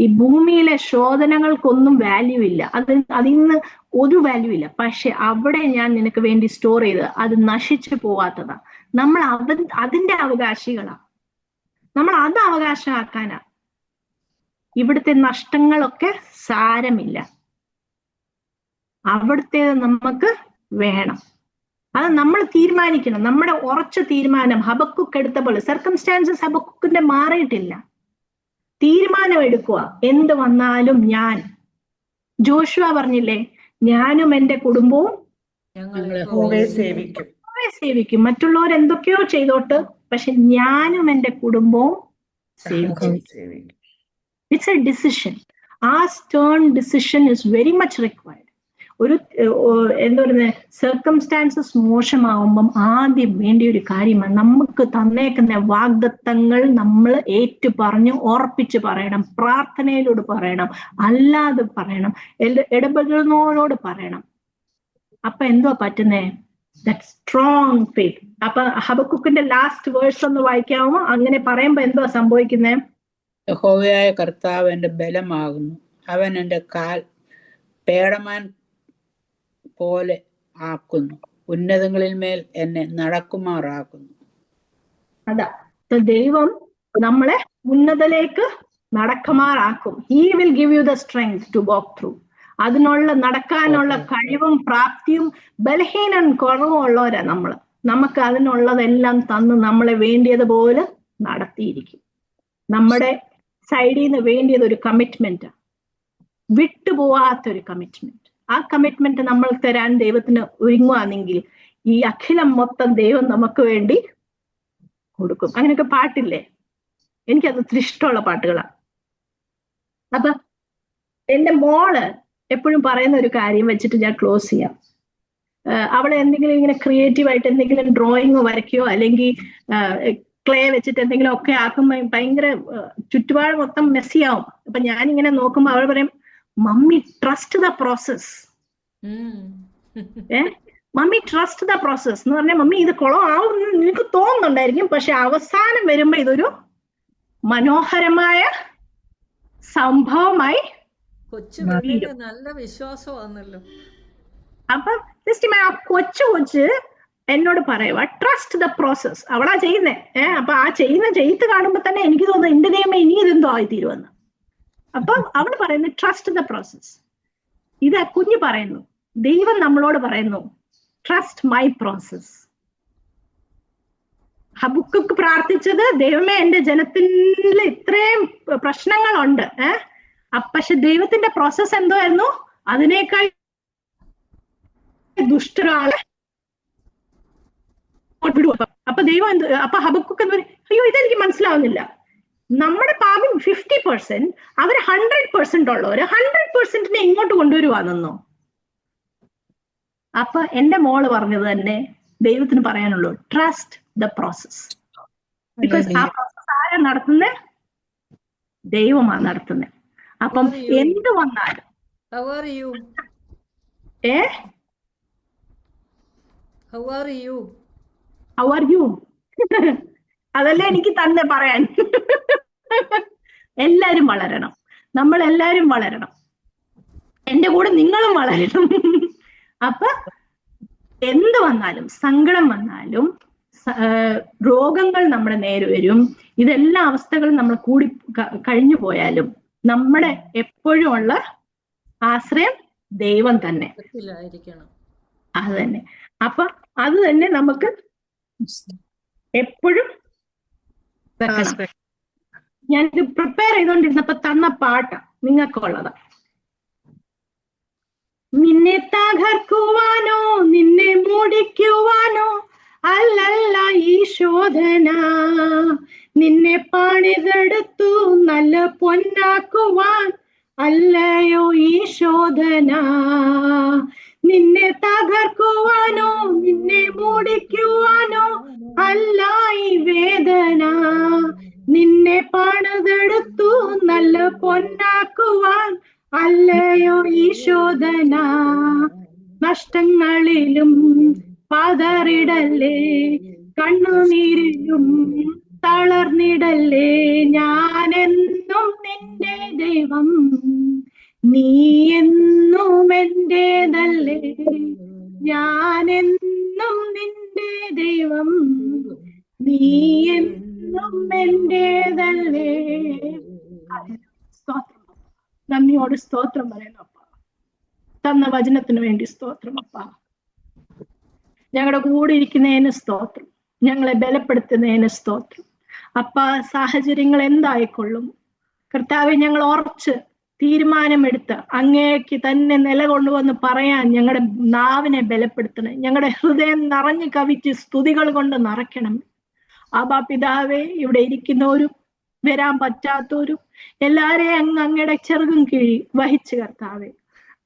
ഈ ഭൂമിയിലെ ശോധനകൾക്കൊന്നും വാല്യൂ ഇല്ല, അതിന്ന് ഒരു വാല്യൂ ഇല്ല. പക്ഷെ അവിടെ ഞാൻ നിനക്ക് വേണ്ടി സ്റ്റോർ ചെയ്ത് അത് നശിച്ചു പോവാത്തതാ. നമ്മൾ അതിന്റെ അവകാശികളാ. നമ്മൾ അത് അവകാശമാക്കാനാ. ഇവിടുത്തെ നഷ്ടങ്ങളൊക്കെ സാരമില്ല, അവിടുത്തേത് നമുക്ക് വേണം. അത് നമ്മൾ തീരുമാനിക്കണം. നമ്മുടെ ഉറച്ച തീരുമാനം ഹബക്കുക്ക് എടുത്ത പോലെ. സർക്കംസ്റ്റാൻസസ് ഹബക്കുക്കിന്റെ മാറിയിട്ടില്ല. തീരുമാനം എടുക്കുക, എന്ത് വന്നാലും ഞാൻ. ജോഷുവ പറഞ്ഞില്ലേ, ഞാനും എന്റെ കുടുംബവും സേവിക്കും. മറ്റുള്ളവർ എന്തൊക്കെയോ ചെയ്തോട്ട്, പക്ഷെ ഞാനും എന്റെ കുടുംബവും സേവിക്കും. It's a decision. A stern decision is very much required. ഒരു എന്താ പറയുന്നത്, സർക്കംസ്റ്റാൻസസ് മോശമാവുമ്പം ആദ്യം വേണ്ടിയ ഒരു കാര്യമാണ് നമുക്ക് തന്നേക്കുന്ന വാഗ്ദത്തങ്ങൾ നമ്മൾ ഏറ്റു പറഞ്ഞ് ഉറപ്പിച്ച് പറയണം. പ്രാർത്ഥനയിലൂടെ പറയണം, അല്ലാതെ പറയണം, ഇടപെടുന്നവരോട് പറയണം. അപ്പൊ എന്തുവാ പറ്റുന്നേ? That strong faith. അപ്പൊ ഹബക്കുക്കിന്റെ ലാസ്റ്റ് വേഴ്സ് ഒന്ന് വായിക്കാമോ? അങ്ങനെ പറയുമ്പോ എന്തുവാ സംഭവിക്കുന്നേ? യഹോവയായ കർത്താവ് എന്റെ ബലമാകുന്നു, അവൻ എന്റെ കാൽ പേടമാൻ പോലെ ആക്കുന്നു, ഉന്നതങ്ങളിൽ മേൽ എന്നെ നടക്കുമാറാക്കുന്നു. അതാ, ദൈവം നമ്മളെ ഉന്നതയിലേക്ക് നടക്കുമാറാക്കും. He will give you the strength to walk through. അതിനുള്ള നടക്കാനുള്ള കഴിവും പ്രാപ്തിയും. ബലഹീനം കുറവും ഉള്ളവരാ നമ്മള്. നമുക്ക് അതിനുള്ളതെല്ലാം തന്ന് നമ്മളെ വേണ്ടിയതുപോലെ നടത്തിയിരിക്കും. നമ്മുടെ സൈഡിൽ നിന്ന് വേണ്ടിയത് ഒരു കമ്മിറ്റ്മെന്റ്, വിട്ടുപോവാത്തൊരു കമ്മിറ്റ്മെന്റ്. ആ കമ്മിറ്റ്മെന്റ് നമ്മൾ തരാൻ ദൈവത്തിന് ഒരുങ്ങുകയാണെങ്കിൽ ഈ അഖിലം മൊത്തം ദൈവം നമുക്ക് വേണ്ടി കൊടുക്കും. അങ്ങനെയൊക്കെ പാട്ടില്ലേ? എനിക്കത് ഒത്തിരി ഇഷ്ടമുള്ള പാട്ടുകളാണ്. അപ്പൊ എന്റെ മോള് എപ്പോഴും പറയുന്ന ഒരു കാര്യം വെച്ചിട്ട് ഞാൻ ക്ലോസ് ചെയ്യാം. അവളെ എന്തെങ്കിലും ഇങ്ങനെ ക്രിയേറ്റീവായിട്ട് എന്തെങ്കിലും ഡ്രോയിങ് വരയ്ക്കുകയോ അല്ലെങ്കിൽ ക്ലേ വെച്ചിട്ട് എന്തെങ്കിലും ഒക്കെ ആക്കുമ്പോൾ ഭയങ്കര ചുറ്റുപാട് മൊത്തം മെസ്സിയാവും. അപ്പൊ ഞാനിങ്ങനെ നോക്കുമ്പോൾ അവൾ പറയും, mummy trust the process. Mummy trust the process എന്ന് പറഞ്ഞാൽ മമ്മി ഇത് കുളമാവും നിനക്ക് തോന്നുന്നുണ്ടായിരിക്കും, പക്ഷെ അവസാനം വരുമ്പോ ഇതൊരു മനോഹരമായ സംഭവമായി കൊച്ചു നല്ല വിശ്വാസമാണല്ലോ. അപ്പം ജസ്റ്റ് ആ കൊച്ചു എന്നോട് പറയുക ട്രസ്റ്റ് ദ പ്രോസസ്. അവളാ ചെയ്യുന്നേ. അപ്പൊ ആ ചെയ്ത്ത് കാണുമ്പോ തന്നെ എനിക്ക് തോന്നുന്നു എന്റെ ദൈവമേ ഇനി ഇതെന്തോ ആയിത്തീരുമെന്ന്. അപ്പം അവൾ പറയുന്നു ട്രസ്റ്റ് ദ പ്രോസസ്. ഇത് കുഞ്ഞ് പറയുന്നു, ദൈവം നമ്മളോട് പറയുന്നു ട്രസ്റ്റ് മൈ പ്രോസസ്. ഹബക്കുക്ക് പ്രാർത്ഥിച്ചത് ദൈവമേ എന്റെ ജനത്തിൽ ഇത്രയും പ്രശ്നങ്ങളുണ്ട്, പക്ഷെ ദൈവത്തിന്റെ പ്രോസസ് എന്തോ ആയിരുന്നു, അതിനേക്കാൾ ദുഷ്ടരാളെ വിടുക. അപ്പൊ ദൈവം അപ്പൊ ഹബക്കുക്ക് എന്ന് പറയും, അയ്യോ ഇതെനിക്ക് മനസ്സിലാവുന്നില്ല. നമ്മുടെ പാപം 50%, അവർ 100% ഉള്ളവര് 100%നെ ഇങ്ങോട്ട് കൊണ്ടുവരുവാണെന്നോ. അപ്പൊ എന്റെ മോള് പറഞ്ഞത് തന്നെ ദൈവത്തിന് പറയാനുള്ളൂ, ട്രസ്റ്റ് ദ പ്രോസസ്. ബിക്കോസ് ആ പ്രോസസ് ആരാ നടത്തുന്നത്? ദൈവമാണ് നടത്തുന്നത്. അപ്പം എന്ത് വന്നാലും How are you? അതല്ലേ എനിക്ക് തന്നെ പറയാൻ. എല്ലാരും വളരണം, നമ്മൾ എല്ലാരും വളരണം, എന്റെ കൂടെ നിങ്ങളും വളരണം. അപ്പൊ എന്ത് വന്നാലും, സങ്കടം വന്നാലും, രോഗങ്ങൾ നമ്മുടെ നേരെ വരും, ഇതെല്ലാ അവസ്ഥകളും നമ്മൾ കൂടി കഴിഞ്ഞു പോയാലും നമ്മുടെ എപ്പോഴും ഉള്ള ആശ്രയം ദൈവം തന്നെ. അത് തന്നെ. അപ്പൊ അത് തന്നെ നമുക്ക് എപ്പോഴും വെക്കണം. ഞാനിത് പ്രിപ്പയർ ചെയ്തോണ്ടിരുന്നപ്പോ തന്ന പാട്ട നിങ്ങൾക്കുള്ളതാ. നിന്നെ തകർക്കുവാനോ നിന്നെ മൂടിക്കുവാനോ അല്ലല്ല ഈ ശോധന, നിന്നെ പണിതെടുത്തു നല്ല പൊന്നാക്കുവാൻ അല്ലയോ ഈ ശോധന. നിന്നെ തകർക്കുവാനോ നിന്നെ മൂടിക്കുവാനോ അല്ല ഈ വേദന, നിന്നെ പണിതെടുത്തു നല്ല പൊന്നാക്കുവാൻ അല്ലയോ ഈ ശോധന. നഷ്ടങ്ങളിലും പതറിടല്ലേ, കണ്ണുനീരിലും തളർന്നിടല്ലേ, ഞാനെന്നും നിന്റെ ദൈവം, നീ എന്നും എന്റേതല്ലേ, ഞാനെന്നും നിന്റെ ദൈവം, നീ എന്നും എന്റേതല്ലേ. സ്തോത്രം, നന്ദിയോട് സ്തോത്രം പറയുന്നു അപ്പ. തന്ന വചനത്തിന് വേണ്ടി സ്തോത്രം അപ്പ. ഞങ്ങളുടെ കൂടെ ഇരിക്കുന്നതിന് സ്തോത്രം, ഞങ്ങളെ ബലപ്പെടുത്തുന്നതിന് സ്തോത്രം അപ്പ. സാഹചര്യങ്ങൾ എന്തായിക്കൊള്ളും കർത്താവെ, ഞങ്ങൾ ഉറച്ച് തീരുമാനമെടുത്ത് അങ്ങേക്ക് തന്നെ നിലകൊണ്ടുവന്ന് പറയാൻ ഞങ്ങളുടെ നാവിനെ ബലപ്പെടുത്തണം. ഞങ്ങളുടെ ഹൃദയം നിറഞ്ഞു കവിച്ച് സ്തുതികൾ കൊണ്ട് നിറയ്ക്കണം. ആബാ പിതാവേ, ഇവിടെ ഇരിക്കുന്നവരും വരാൻ പറ്റാത്തവരും എല്ലാരെയും അങ്ങയുടെ ചെറുകും കീഴി വഹിച്ച് കർത്താവെ,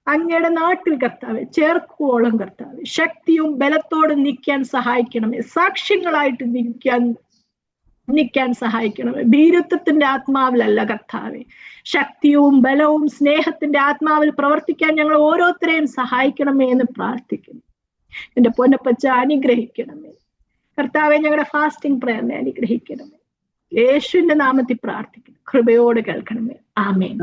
അങ്ങയുടെ നാട്ടിൽ കർത്താവെ ചേർക്കുവോളം കർത്താവെ ശക്തിയും ബലത്തോടും നിൽക്കാൻ സഹായിക്കണമേ. സാക്ഷ്യങ്ങളായിട്ട് നിൽക്കാൻ സഹായിക്കണമേ. ഭീരുത്വത്തിന്റെ ആത്മാവിലല്ല കർത്താവെ, ശക്തിയും ബലവും സ്നേഹത്തിന്റെ ആത്മാവിൽ പ്രവർത്തിക്കാൻ ഞങ്ങൾ ഓരോരുത്തരെയും സഹായിക്കണമേ എന്ന് പ്രാർത്ഥിക്കുന്നു. എന്റെ പൊന്നപ്പച്ച അനുഗ്രഹിക്കണമേ കർത്താവെ. ഞങ്ങളുടെ ഫാസ്റ്റിംഗ് പ്രയറിനെ അനുഗ്രഹിക്കണമേ. യേശുവിന്റെ നാമത്തിൽ പ്രാർത്ഥിക്കുന്നു. കൃപയോട് കേൾക്കണമേ. ആമേൻ.